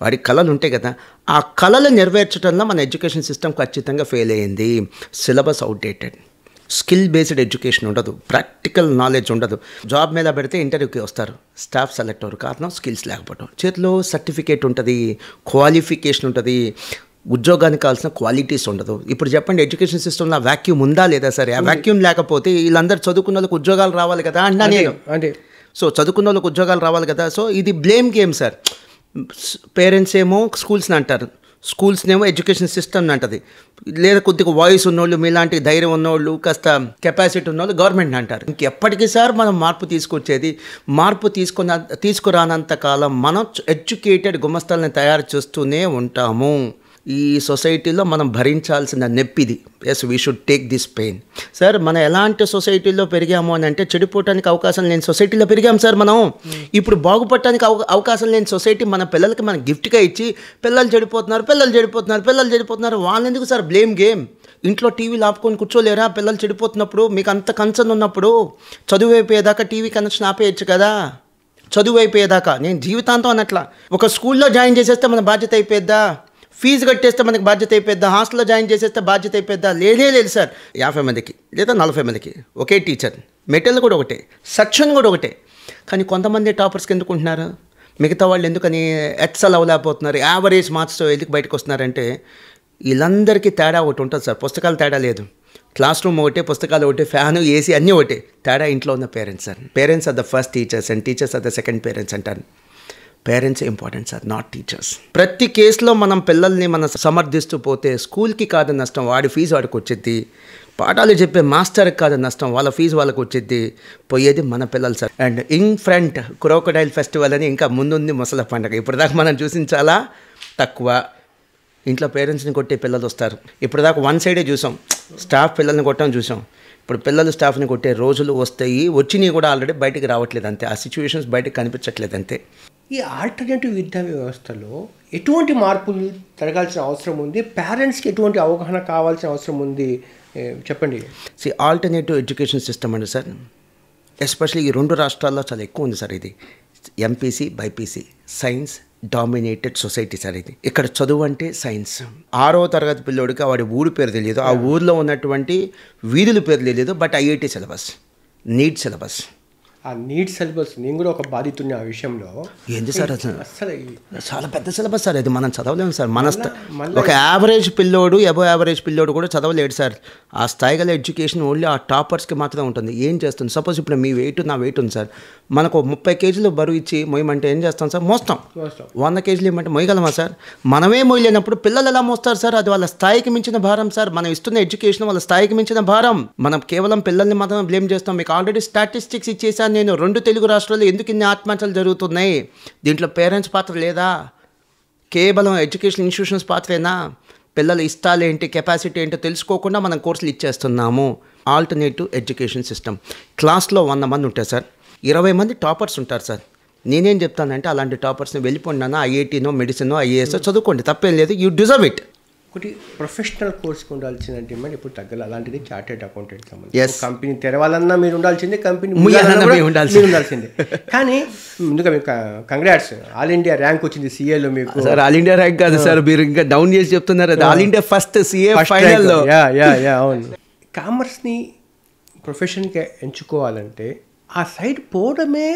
వాడికి కళలు ఉంటాయి కదా. ఆ కళలు నెరవేర్చడంలో మన ఎడ్యుకేషన్ సిస్టమ్ ఖచ్చితంగా ఫెయిల్ అయ్యింది. Syllabus outdated, skill based education ఉండదు, ప్రాక్టికల్ నాలెడ్జ్ ఉండదు. జాబ్ మీద పెడితే ఇంటర్వ్యూకి వస్తారు, స్టాఫ్ సెలెక్ట్ అవ్వరు. కారణం స్కిల్స్ లేకపోవడం. చేతిలో సర్టిఫికేట్ ఉంటుంది, క్వాలిఫికేషన్ ఉంటుంది, ఉద్యోగానికి కావాల్సిన క్వాలిటీస్ ఉండదు. ఇప్పుడు చెప్పండి, ఎడ్యుకేషన్ సిస్టంలో వ్యాక్యూమ్ ఉందా లేదా సరే? ఆ వ్యాక్యూమ్ లేకపోతే వీళ్ళందరూ చదువుకున్న వాళ్ళకి ఉద్యోగాలు రావాలి కదా అన్నా నేను. అంటే సో చదువుకున్న వాళ్ళకి ఉద్యోగాలు రావాలి కదా. సో ఇది బ్లేమ్ గేమ్ సార్. పేరెంట్స్ ఏమో స్కూల్స్ని అంటారు, స్కూల్స్నేమో ఎడ్యుకేషన్ సిస్టమ్ అంటది. లేదా కొద్దిగా వాయిస్ ఉన్నోళ్ళు, మీలాంటి ధైర్యం ఉన్నోళ్ళు, కాస్త కెపాసిటీ ఉన్నోళ్ళు గవర్నమెంట్ అంటారు. ఇంకెప్పటికీ సార్ మనం మార్పు తీసుకొచ్చేది? మార్పు తీసుకురానంత కాలం మనం ఎడ్యుకేటెడ్ గుమస్తాలని తయారు చేస్తూనే ఉంటాము. ఈ సొసైటీలో మనం భరించాల్సిన నొప్పిది. Yes, we should take this pain. Sir మనం ఎలాంటి సొసైటీలో పెరిగాము అని అంటే చెడిపోవటానికి అవకాశం లేని సొసైటీలో పెరిగాం సార్ మనం. ఇప్పుడు బాగుపడటానికి అవకాశం లేని సొసైటీ మన పిల్లలకి మనం గిఫ్ట్గా ఇచ్చి పిల్లలు చెడిపోతున్నారు వాళ్ళని ఎందుకు సార్ బ్లేమ్ గేమ్? ఇంట్లో టీవీలు ఆపుకొని కూర్చోలేరా పిల్లలు చెడిపోతున్నప్పుడు? మీకు అంత కన్సర్న్ ఉన్నప్పుడు చదువు అయిపోయేదాకా టీవీ కనెక్షన్ ఆపేయచ్చు కదా. చదువు అయిపోయేదాకా, నేను జీవితాంతం అన్నట్లా. ఒక స్కూల్లో జాయిన్ చేసేస్తే మన బాధ్యత అయిపోద్దా? ఫీజు కట్టేస్తే మనకి బాధ్యత అయిపోద్దా? హాస్టల్లో జాయిన్ చేసేస్తే బాధ్యత అయిపోద్దా? లేదు సార్. 50 మందికి లేదా 40 మందికి ఒకే టీచర్, మెటీరియల్ కూడా ఒకటే, సెక్షన్ కూడా ఒకటే. కానీ కొంతమంది టాపర్స్కి ఎందుకుంటున్నారు, మిగతా వాళ్ళు ఎందుకని ఎక్సెల్ అవ్వలేకపోతున్నారు, యావరేజ్ మార్క్స్తో ఎందుకు బయటకు వస్తున్నారంటే వీళ్ళందరికీ తేడా ఒకటి ఉంటుంది సార్. పుస్తకాలు తేడా లేదు, క్లాస్ రూమ్ ఒకటే, పుస్తకాలు ఒకటే, ఫ్యాను, ఏసీ అన్నీ ఒకటే. తేడా ఇంట్లో ఉన్న parents sir. Parents are the first teachers and teachers are the second parents అంటారు. Parents important sir, not teachers. ప్రతి కేసులో మనం పిల్లల్ని మనం సమర్థిస్తూ పోతే స్కూల్కి కాదు నష్టం, వాడి ఫీజు వాడికి వచ్చేది. పాఠాలు చెప్పే మాస్టర్కి కాదు నష్టం, వాళ్ళ ఫీజు వాళ్ళకి వచ్చేది. పోయేది మన పిల్లలు sir. And in front crocodile festival అని ఇంకా ముందుంది ముసల పండుగ. ఇప్పటిదాకా మనం చూసించాలా తక్కువ. ఇంట్లో పేరెంట్స్ని కొట్టే పిల్లలు వస్తారు. ఇప్పటిదాకా వన్ సైడే చూసాం, స్టాఫ్ పిల్లల్ని కొట్టడం చూసాం. ఇప్పుడు పిల్లలు స్టాఫ్ని కొట్టే రోజులు వస్తాయి, వచ్చినవి కూడా ఆల్రెడీ బయటికి రావట్లేదు అంతే. ఆ సిచ్యువేషన్స్ బయటకు కనిపించట్లేదు అంతే. ఈ ఆల్టర్నేటివ్ విద్యా వ్యవస్థలో ఎటువంటి మార్పులు జరగాల్సిన అవసరం ఉంది? పేరెంట్స్కి ఎటువంటి అవగాహన కావాల్సిన అవసరం ఉంది చెప్పండి. ఆల్టర్నేటివ్ ఎడ్యుకేషన్ సిస్టమ్ అండి సార్, ఎస్పెషల్లీ ఈ 2 రాష్ట్రాల్లో చాలా ఎక్కువ ఉంది సార్. ఇది MPC, BiPC, science, dominated society sir ఇది. ఇక్కడ చదువు అంటే సైన్స్. 6వ తరగతి పిల్లోడికి వాడి ఊరి పేరు తెలియదు, ఆ ఊరిలో ఉన్నటువంటి వీధుల పేరు తెలియదు, but IIT syllabus, NEET syllabus. ఆ నీట్ సిలబస్ నేను కూడా ఒక బాధితున్న ఆ విషయంలో. ఏంది సార్ అసలు చాలా పెద్ద సిలబస్ సార్ అది, మనం చదవలేము సార్. ఒక యావరేజ్ పిల్లోడు, అబోవ్ యావరేజ్ పిల్లోడు కూడా చదవలేడు సార్. ఆ స్థాయి గల ఎడ్యుకేషన్ ఓన్లీ ఆ టాపర్స్కి మాత్రమే ఉంటుంది. ఏం చేస్తుంది, సపోజ్ ఇప్పుడు మీ వెయిట్ నా వెయిట్ ఉంది సార్, మనకు 30 కేజీలు బరువు ఇచ్చి మొయ్యమంటే ఏం చేస్తాం సార్, మోస్తాం. 100 కేజీలు ఇవ్వమంటే మొయ్యగలమా సార్? మనమే మొయ్యలేనప్పుడు పిల్లలు ఎలా మోస్తారు సార్? అది వాళ్ళ స్థాయికి మించిన భారం సార్. మనం ఇస్తున్న ఎడ్యుకేషన్ వాళ్ళ స్థాయికి మించిన భారం. మనం కేవలం పిల్లల్ని మాత్రం బ్లేమ్ చేస్తాం. మీకు ఆల్రెడీ స్టాటిస్టిక్స్ ఇచ్చేసాను నేను. 2 తెలుగు రాష్ట్రాల్లో ఎందుకు ఇన్ని ఆత్మహత్యలు జరుగుతున్నాయి? దీంట్లో పేరెంట్స్ పాత్ర లేదా? కేవలం ఎడ్యుకేషన్ ఇన్స్టిట్యూషన్స్ పాత్రేనా? పిల్లల ఇష్టాలు ఏంటి, కెపాసిటీ ఏంటో తెలుసుకోకుండా మనం కోర్సులు ఇచ్చేస్తున్నాము. Alternative education system. క్లాస్లో 100 మంది ఉంటారు సార్, 20 మంది టాపర్స్ ఉంటారు సార్. నేనేం చెప్తానంటే అలాంటి టాపర్స్ని వెళ్ళిపోయినా ఐఐటీనో, మెడిసినో, ఐఏఎస్ఓ చదువుకోండి, తప్పేం లేదు. You deserve it. ఒకటి ప్రొఫెషనల్ కోర్స్కి ఉండాల్సిన డిమాండ్ ఇప్పుడు తగ్గల. అలాంటిది చార్టెడ్ అకౌంటెంట్ కంపెనీ తెరవాలన్నా మీరు ఉండాల్సిందే, కంపెనీ ఉండాల్సిందే. కానీ ముందుగా మీకు కంగ్రాట్స్, ఆల్ ఇండియా ర్యాంక్ వచ్చింది సిఏలో మీకు. సార్ ఆల్ ఇండియా ర్యాంక్ కాదు సార్, మీరు ఇంకా డౌన్ చేసి చెప్తున్నారు. అది ఆల్ ఇండియా ఫస్ట్ సిఏ ఫైనల్లో. అవును. కామర్స్ని ప్రొఫెషన్గా ఎంచుకోవాలంటే ఆ సైడ్ పోవడమే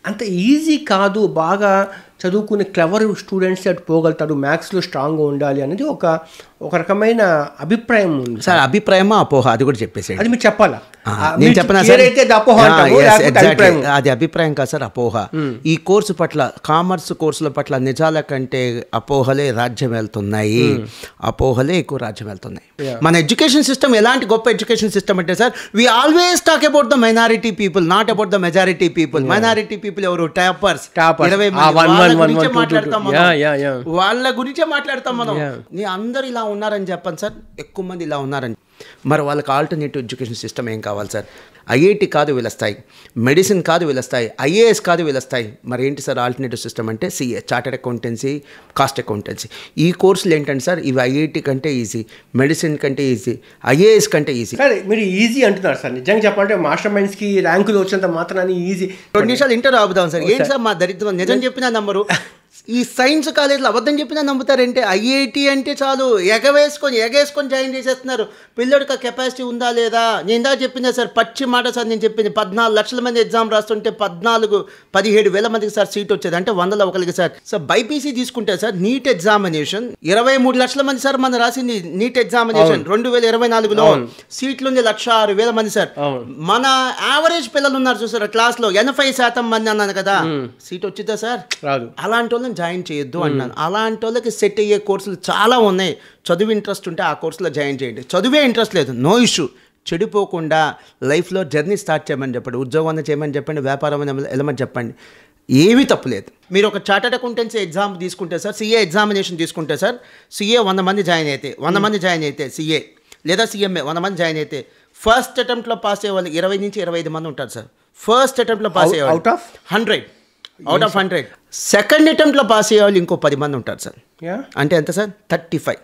అంత ఈజీ కాదు. బాగా చదువుకునే క్లవర్ స్టూడెంట్స్ అటు పోగలుగుతారు, మ్యాథ్స్లో స్ట్రాంగ్గా ఉండాలి అనేది ఒక రకమైన అభిప్రాయం ఉంది సార్. అభిప్రాయమా అపోహ అది కూడా చెప్పేసి, అది మీరు చెప్పాలా? నేను చెప్పనా సార్? అది అభిప్రాయం కాదు సార్, అపోహ. ఈ కోర్సు పట్ల, కామర్స్ కోర్సుల పట్ల నిజాల కంటే అపోహలే రాజ్యం వెళ్తున్నాయి. అపోహలే ఎక్కువ రాజ్యం వెళ్తున్నాయి. మన ఎడ్యుకేషన్ సిస్టమ్ ఎలాంటి గొప్ప ఎడ్యుకేషన్ సిస్టమ్ అంటే sir, we always talk about the minority people, not about the majority people. Minority people ఎవరు? టాపర్స్. 20 వాళ్ళ గురించే మాట్లాడతాం మనం. నీ అందరు ఇలా ఉన్నారని చెప్పండి సార్, ఎక్కువ మంది ఇలా ఉన్నారని. మరి వాళ్ళకి ఆల్టర్నేటివ్ ఎడ్యుకేషన్ సిస్టమ్ ఏం కావాలి సార్? ఐఐటి కాదు వీళ్ళ స్థాయి, మెడిసిన్ కాదు వీళ్ళ స్థాయి, ఐఏఎస్ కాదు వీళ్ళ స్థాయి. మరి ఏంటి సార్ ఆల్టర్నేటివ్ సిస్టమ్ అంటే? CA, chartered accountancy, cost accountancy. ఈ కోర్సులు ఏంటంటే సార్, ఇవి ఐఐటి కంటే ఈజీ, మెడిసిన్ కంటే ఈజీ, ఐఏఎస్ కంటే ఈజీ. సరే మీరు ఈజీ అంటున్నారు సార్. నిజంగా చెప్పాలంటే మాస్టర్ మైండ్స్కి ర్యాంకులు వచ్చినంత మాత్రాన్ని ఈజీ. 2 నిమిషాలు ఇంటర్ ఆపుదాం సార్. ఏంటి సార్ మా దరిద్రం? నిజం చెప్పినా నమ్మరు. ఈ సైన్స్ కాలేజ్లో అబద్ధం చెప్పినా నమ్ముతారంటే. ఐఐటి అంటే చాలు ఎగేసుకొని జాయిన్ చేసేస్తున్నారు. పిల్లడికి కెపాసిటీ ఉందా లేదా? నేను ఇందాక చెప్పిందా సార్, పచ్చి మాట సార్. నేను చెప్పింది 14 లక్షల మంది ఎగ్జామ్ రాస్తుంటే 17,000 మందికి సార్ సీట్ వచ్చేది, అంటే 100లో ఒకరికి సార్. సార్ బైపీసీ తీసుకుంటే సార్ నీట్ ఎగ్జామినేషన్ 23 లక్షల మంది సార్ మన రాసింది. నీట్ ఎగ్జామినేషన్ 2024లో సీట్లు ఉంది 106,000 మంది సార్. మన యావరేజ్ పిల్లలు ఉన్నారు చూసారు క్లాస్లో 80% మంది అన్నాను కదా, సీట్ వచ్చిందా సార్? రాదు. అలాంటి వాళ్ళని జాయిన్ చేయొద్దు అన్నాను. అలాంటి వాళ్ళకి సెట్ అయ్యే కోర్సులు చాలా ఉన్నాయి. చదువు ఇంట్రెస్ట్ ఉంటే ఆ కోర్సులో జాయిన్ చేయండి. చదువే ఇంట్రెస్ట్ లేదు, నో ఇష్యూ. చెడిపోకుండా లైఫ్లో జర్నీ స్టార్ట్ చేయమని చెప్పండి, ఉద్యోగాన్ని చేయమని చెప్పండి, వ్యాపారం వెళ్ళమని చెప్పండి, ఏమీ తప్పులేదు. మీరు ఒక చార్టెడ్ అకౌంటెన్సీ ఎగ్జామ్ తీసుకుంటే సార్, సిఏ ఎగ్జామినేషన్ తీసుకుంటే సార్, సిఏ 100 మంది జాయిన్ అయితే, 100 మంది జాయిన్ అయితే సిఏ లేదా సిఎంఏ 100 మంది జాయిన్ అయితే, ఫస్ట్ అటెంప్ట్లో పాస్ అయ్యే వాళ్ళు 20 నుంచి 25 మంది ఉంటారు సార్. ఫస్ట్ అటెంప్ట్లో పాస్ అయ్యే అవుట్ ఆఫ్ 100. సెకండ్ అటెంప్ట్లో పాస్ అయ్యే వాళ్ళు ఇంకో 10 మంది ఉంటారు సార్. అంటే ఎంత sir? 35.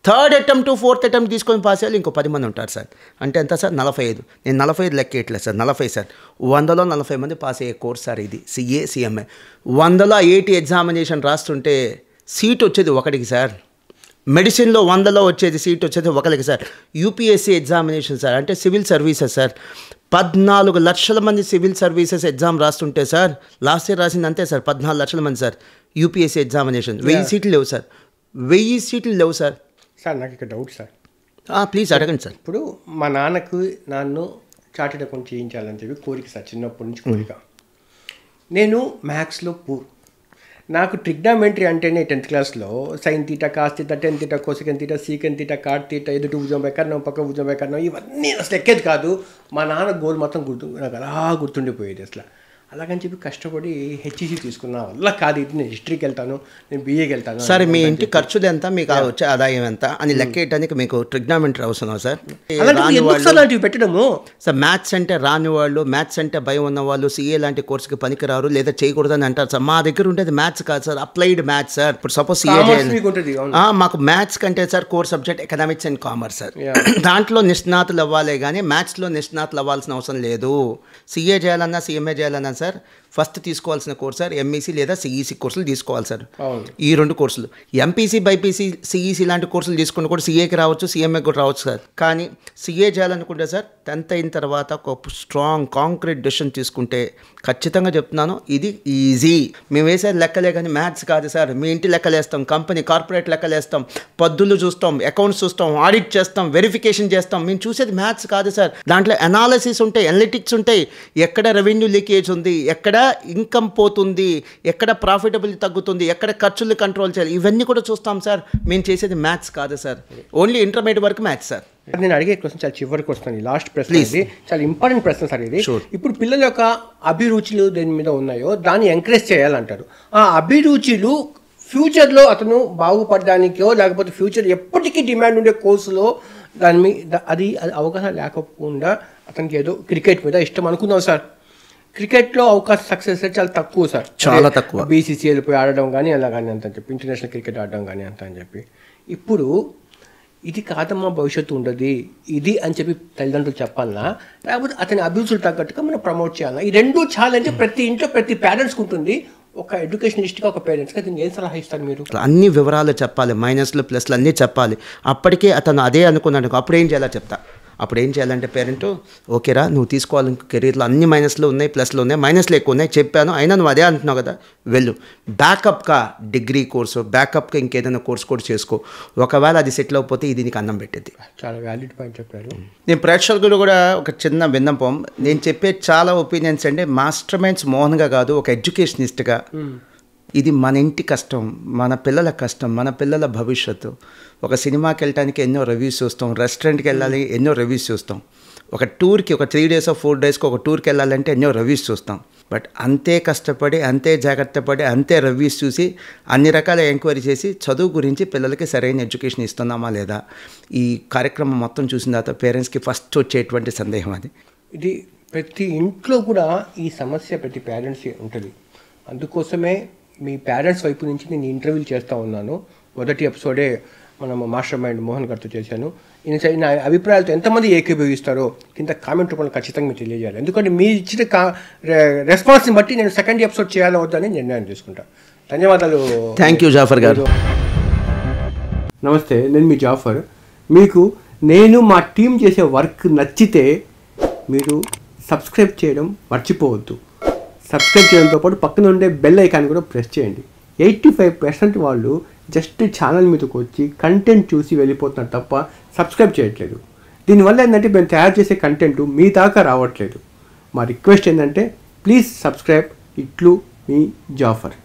Third attempt, fourth attempt తీసుకొని పాస్ అయ్యాలి ఇంకో 10 మంది ఉంటారు సార్. అంటే ఎంత సార్? 45. నేను 45 లెక్కేయట్లేదు సార్, 40 సార్. 100లో 40 మంది పాస్ అయ్యే కోర్స్ సార్ ఇది, సిఏ సిఎంఏ. 100లో ఐఐటి ఎగ్జామినేషన్ రాస్తుంటే సీట్ వచ్చేది ఒకటికి సార్. మెడిసిన్లో 100లో వచ్చేది సీట్ వచ్చేది ఒకరికి సార్. యూపీఎస్సీ ఎగ్జామినేషన్ సార్, అంటే సివిల్ సర్వీసెస్ సార్. 14 లక్షల మంది సివిల్ సర్వీసెస్ ఎగ్జామ్ రాస్తుంటే సార్, లాస్ట్ ఇయర్ రాసింది అంతే సార్ 14 లక్షల మంది సార్. యూపీఎస్సీ ఎగ్జామినేషన్ 1000 సీట్లు లేవు సార్. 1000 సీట్లు లేవు సార్. సార్ నాకు ఇక్కడ డౌట్ సార్, ప్లీజ్ అడగండి సార్. ఇప్పుడు మా నన్ను చార్టెడ్ అకౌంట్ చేయించాలని చెప్పి కోరిక సార్, చిన్నప్పటి నుంచి కోరిక. నేను మ్యాథ్స్లో పూర్. నాకు ట్రిగ్నామెంటరీ అంటేనే 10th క్లాస్లో sine theta, cos theta, tan theta, cosec theta, secant theta, cot theta, ఎదుటి భుజం కర్ణం, పక్క భుజం కర్ణం, ఇవన్నీ అసలు ఎక్కేది కాదు. మా నాన్న గోల్ మొత్తం నాకు అలా గుర్తుండిపోయేది. అసలు అలాగని చెప్పి కష్టపడి హెచ్ఈసీ తీసుకున్నా వల్ల కాదు, ఇది నేను హిస్టరీకి వెళ్తాను, నేను బీఏకి వెళ్తాను. సరే మీ ఇంటి ఖర్చులు ఎంత, మీకు వచ్చే ఆదాయం ఎంత అని లెక్కేయడానికి మీకు ట్రిగ్నామెంటరీ అవసరం సార్. అలాంటివి పెట్టడము సార్. మ్యాథ్స్ అంటే రాని వాళ్ళు, మ్యాథ్స్ అంటే భయం ఉన్న వాళ్ళు సిఏ లాంటి కోర్సుకి పనికిరారు లేదా చేయకూడదని అంటారు సార్. మా దగ్గర ఉండేది మ్యాథ్స్ కాదు సార్, అప్లైడ్ మ్యాథ్స్ సార్. ఇప్పుడు సపోజ్ సిఏ మాకు మ్యాథ్స్ కంటే sir core subject economics and commerce sir. దాంట్లో నిష్ణాతులు అవ్వాలే కానీ మ్యాథ్స్లో నిష్ణాతులు అవ్వాల్సిన అవసరం లేదు. సిఏ చేయాలన్నా సిఎంఏ చేయాలన్నా సార్ ఫస్ట్ తీసుకోవాల్సిన కోర్స్ సార్ ఎంఈసీ లేదా సిఈసీ కోర్సులు తీసుకోవాలి సార్. ఈ 2 కోర్సులు ఎంపీసీ బైపీసీ సిఈసీ లాంటి కోర్సులు తీసుకుని కూడా సీఏకి రావచ్చు, సీఎంఏకి కూడా రావచ్చు సార్. కానీ సీఏ చేయాలనుకుంటే సార్ 10th అయిన తర్వాత ఒక స్ట్రాంగ్ కాంక్రీట్ డెసిషన్ తీసుకుంటే ఖచ్చితంగా చెప్తున్నాను ఇది ఈజీ. మేము వేసేది లెక్కలే కానీ మ్యాథ్స్ కాదు సార్. మీ ఇంటి లెక్కలేస్తాం, కంపెనీ కార్పొరేట్ లెక్కలేస్తాం, పద్దులు చూస్తాం, అకౌంట్స్ చూస్తాం, ఆడిట్ చేస్తాం, వెరిఫికేషన్ చేస్తాం. మేము చూసేది మ్యాథ్స్ కాదు సార్. దాంట్లో అనాలిసిస్ ఉంటాయి, అనలిటిక్స్ ఉంటాయి, ఎక్కడ రెవెన్యూ లీకేజ్ ఉంది, ఎక్కడ ఇన్కమ్ పోతుంది, ఎక్కడ ప్రాఫిటబిలిటీ తగ్గుతుంది, ఎక్కడ ఖర్చులు కంట్రోల్ చేయాలి, ఇవన్నీ కూడా చూస్తాం సార్. మేము చేసేది మ్యాథ్స్ కాదు సార్, ఓన్లీ ఇంటర్మీడియట్ వరకు మ్యాథ్స్ సార్. నేను అడిగే క్వశ్చన్ చాలా చివరికి వస్తుంది, లాస్ట్ ప్రశ్న ఇది, చాలా ఇంపార్టెంట్ ప్రశ్న సార్ ఇది. ఇప్పుడు పిల్లల యొక్క అభిరుచులు దేని మీద ఉన్నాయో దాన్ని ఎంకరేజ్ చేయాలంటారు. ఆ అభిరుచులు ఫ్యూచర్లో అతను బాగుపడడానికో లేకపోతే ఫ్యూచర్ ఎప్పటికీ డిమాండ్ ఉండే కోర్సులో దాని మీద అది అవగాహన లేకపోకుండా అతనికి ఏదో క్రికెట్ మీద ఇష్టం అనుకుందాం సార్. క్రికెట్లో అవకాశం సక్సెస్ రేట్ చాలా తక్కువ సార్, చాలా తక్కువ. బీసీసీఎల్ పోయి ఆడడం కానీ అలా కానీ అంత అని చెప్పి, ఇంటర్నేషనల్ క్రికెట్ ఆడడం కానీ అంత అని చెప్పి. ఇప్పుడు ఇది కాదమ్మా భవిష్యత్తు ఉండదు ఇది అని చెప్పి తల్లిదండ్రులు చెప్పాలన్నా లేకపోతే అతని అభిరుచులు తగ్గట్టుగా మనం ప్రమోట్ చేయాలన్నా, ఈ 2 ఛాలెంజ్ ప్రతి ఇంట్లో ప్రతి పేరెంట్స్కి ఉంటుంది. ఒక ఎడ్యుకేషనిస్ట్గా ఒక పేరెంట్స్గా దీన్ని ఏం సలహా ఇస్తారు మీరు? అన్ని వివరాలు చెప్పాలి, మైనస్లు ప్లస్లు అన్నీ చెప్పాలి. అప్పటికే అతను అదే అనుకున్నాడు, అప్పుడు ఏం చేయాలో చెప్తా. అప్పుడు ఏం చేయాలంటే పేరెంట్ ఓకేరా నువ్వు తీసుకోవాలి కెరీర్లో అన్ని మైనస్లు ఉన్నాయి, ప్లస్లు ఉన్నాయి, మైనస్లు ఎక్కువ ఉన్నాయి చెప్పాను, అయినా నువ్వు అదే అంటున్నావు కదా వెళ్ళు. బ్యాకప్గా డిగ్రీ కోర్సు, బ్యాకప్గా ఇంకేదైనా కోర్స్ కూడా చేసుకో. ఒకవేళ అది సెటిల్ అయిపోతే ఇది నీకు అన్నం పెట్టేది. చాలా వ్యాలిడ్ పాయింట్ చెప్పారు. నేను ప్రేక్షకులు కూడా ఒక చిన్న విన్నపం, నేను చెప్పే చాలా ఒపీనియన్స్ అంటే మాస్టర్ మైండ్స్ మోహన్గా కాదు, ఒక ఎడ్యుకేషనిస్ట్గా ఇది మన ఇంటి కష్టం, మన పిల్లల కష్టం, మన పిల్లల భవిష్యత్తు. ఒక సినిమాకి వెళ్ళడానికి ఎన్నో రివ్యూస్ చూస్తాం, రెస్టారెంట్కి వెళ్ళాలి ఎన్నో రివ్యూస్ చూస్తాం, ఒక టూర్కి ఒక 3 days 4 daysకి ఒక టూర్కి వెళ్ళాలంటే ఎన్నో రివ్యూస్ చూస్తాం. బట్ అంతే కష్టపడి, అంతే జాగ్రత్త పడి, అంతే రివ్యూస్ చూసి, అన్ని రకాల ఎంక్వైరీ చేసి చదువు గురించి పిల్లలకి సరైన ఎడ్యుకేషన్ ఇస్తున్నామా లేదా, ఈ కార్యక్రమం మొత్తం చూసిన తర్వాత పేరెంట్స్కి ఫస్ట్ వచ్చేటువంటి సందేహం అది. ఇది ప్రతి ఇంట్లో కూడా ఈ సమస్య ప్రతి పేరెంట్స్కి ఉంటుంది. అందుకోసమే మీ పేరెంట్స్ వైపు నుంచి నేను ఇంటర్వ్యూలు చేస్తూ ఉన్నాను. మొదటి ఎపిసోడే మనం మాస్టర్ మైండ్ మోహన్ గారితో చేశాను. నా అభిప్రాయాలతో ఎంతమంది ఏకీభవిస్తారో కింద కామెంట్ రూపంలో ఖచ్చితంగా మీరు తెలియజేయాలి. ఎందుకంటే మీరు ఇచ్చిన రెస్పాన్స్ని బట్టి నేను సెకండ్ ఎపిసోడ్ చేయాలో వద్దని నిర్ణయం తీసుకుంటాను. ధన్యవాదాలు. థ్యాంక్ యూ జాఫర్ గారు. నమస్తే, నేను మీ జాఫర్. మీకు నేను మా టీం చేసే వర్క్ నచ్చితే మీరు సబ్స్క్రైబ్ చేయడం మర్చిపోవద్దు. సబ్స్క్రైబ్ చేయడంతో పాటు పక్కన ఉండే బెల్ ఐకాన్ కూడా ప్రెస్ చేయండి. 85% వాళ్ళు జస్ట్ ఛానల్ మీదకి వచ్చి కంటెంట్ చూసి వెళ్ళిపోతున్నారు తప్ప సబ్స్క్రైబ్ చేయట్లేదు. దీనివల్ల ఏంటంటే మేము తయారు చేసే కంటెంట్ మీ దాకా రావట్లేదు. మా రిక్వెస్ట్ ఏంటంటే ప్లీజ్ సబ్స్క్రైబ్. ఇట్లు మీ జాఫర్.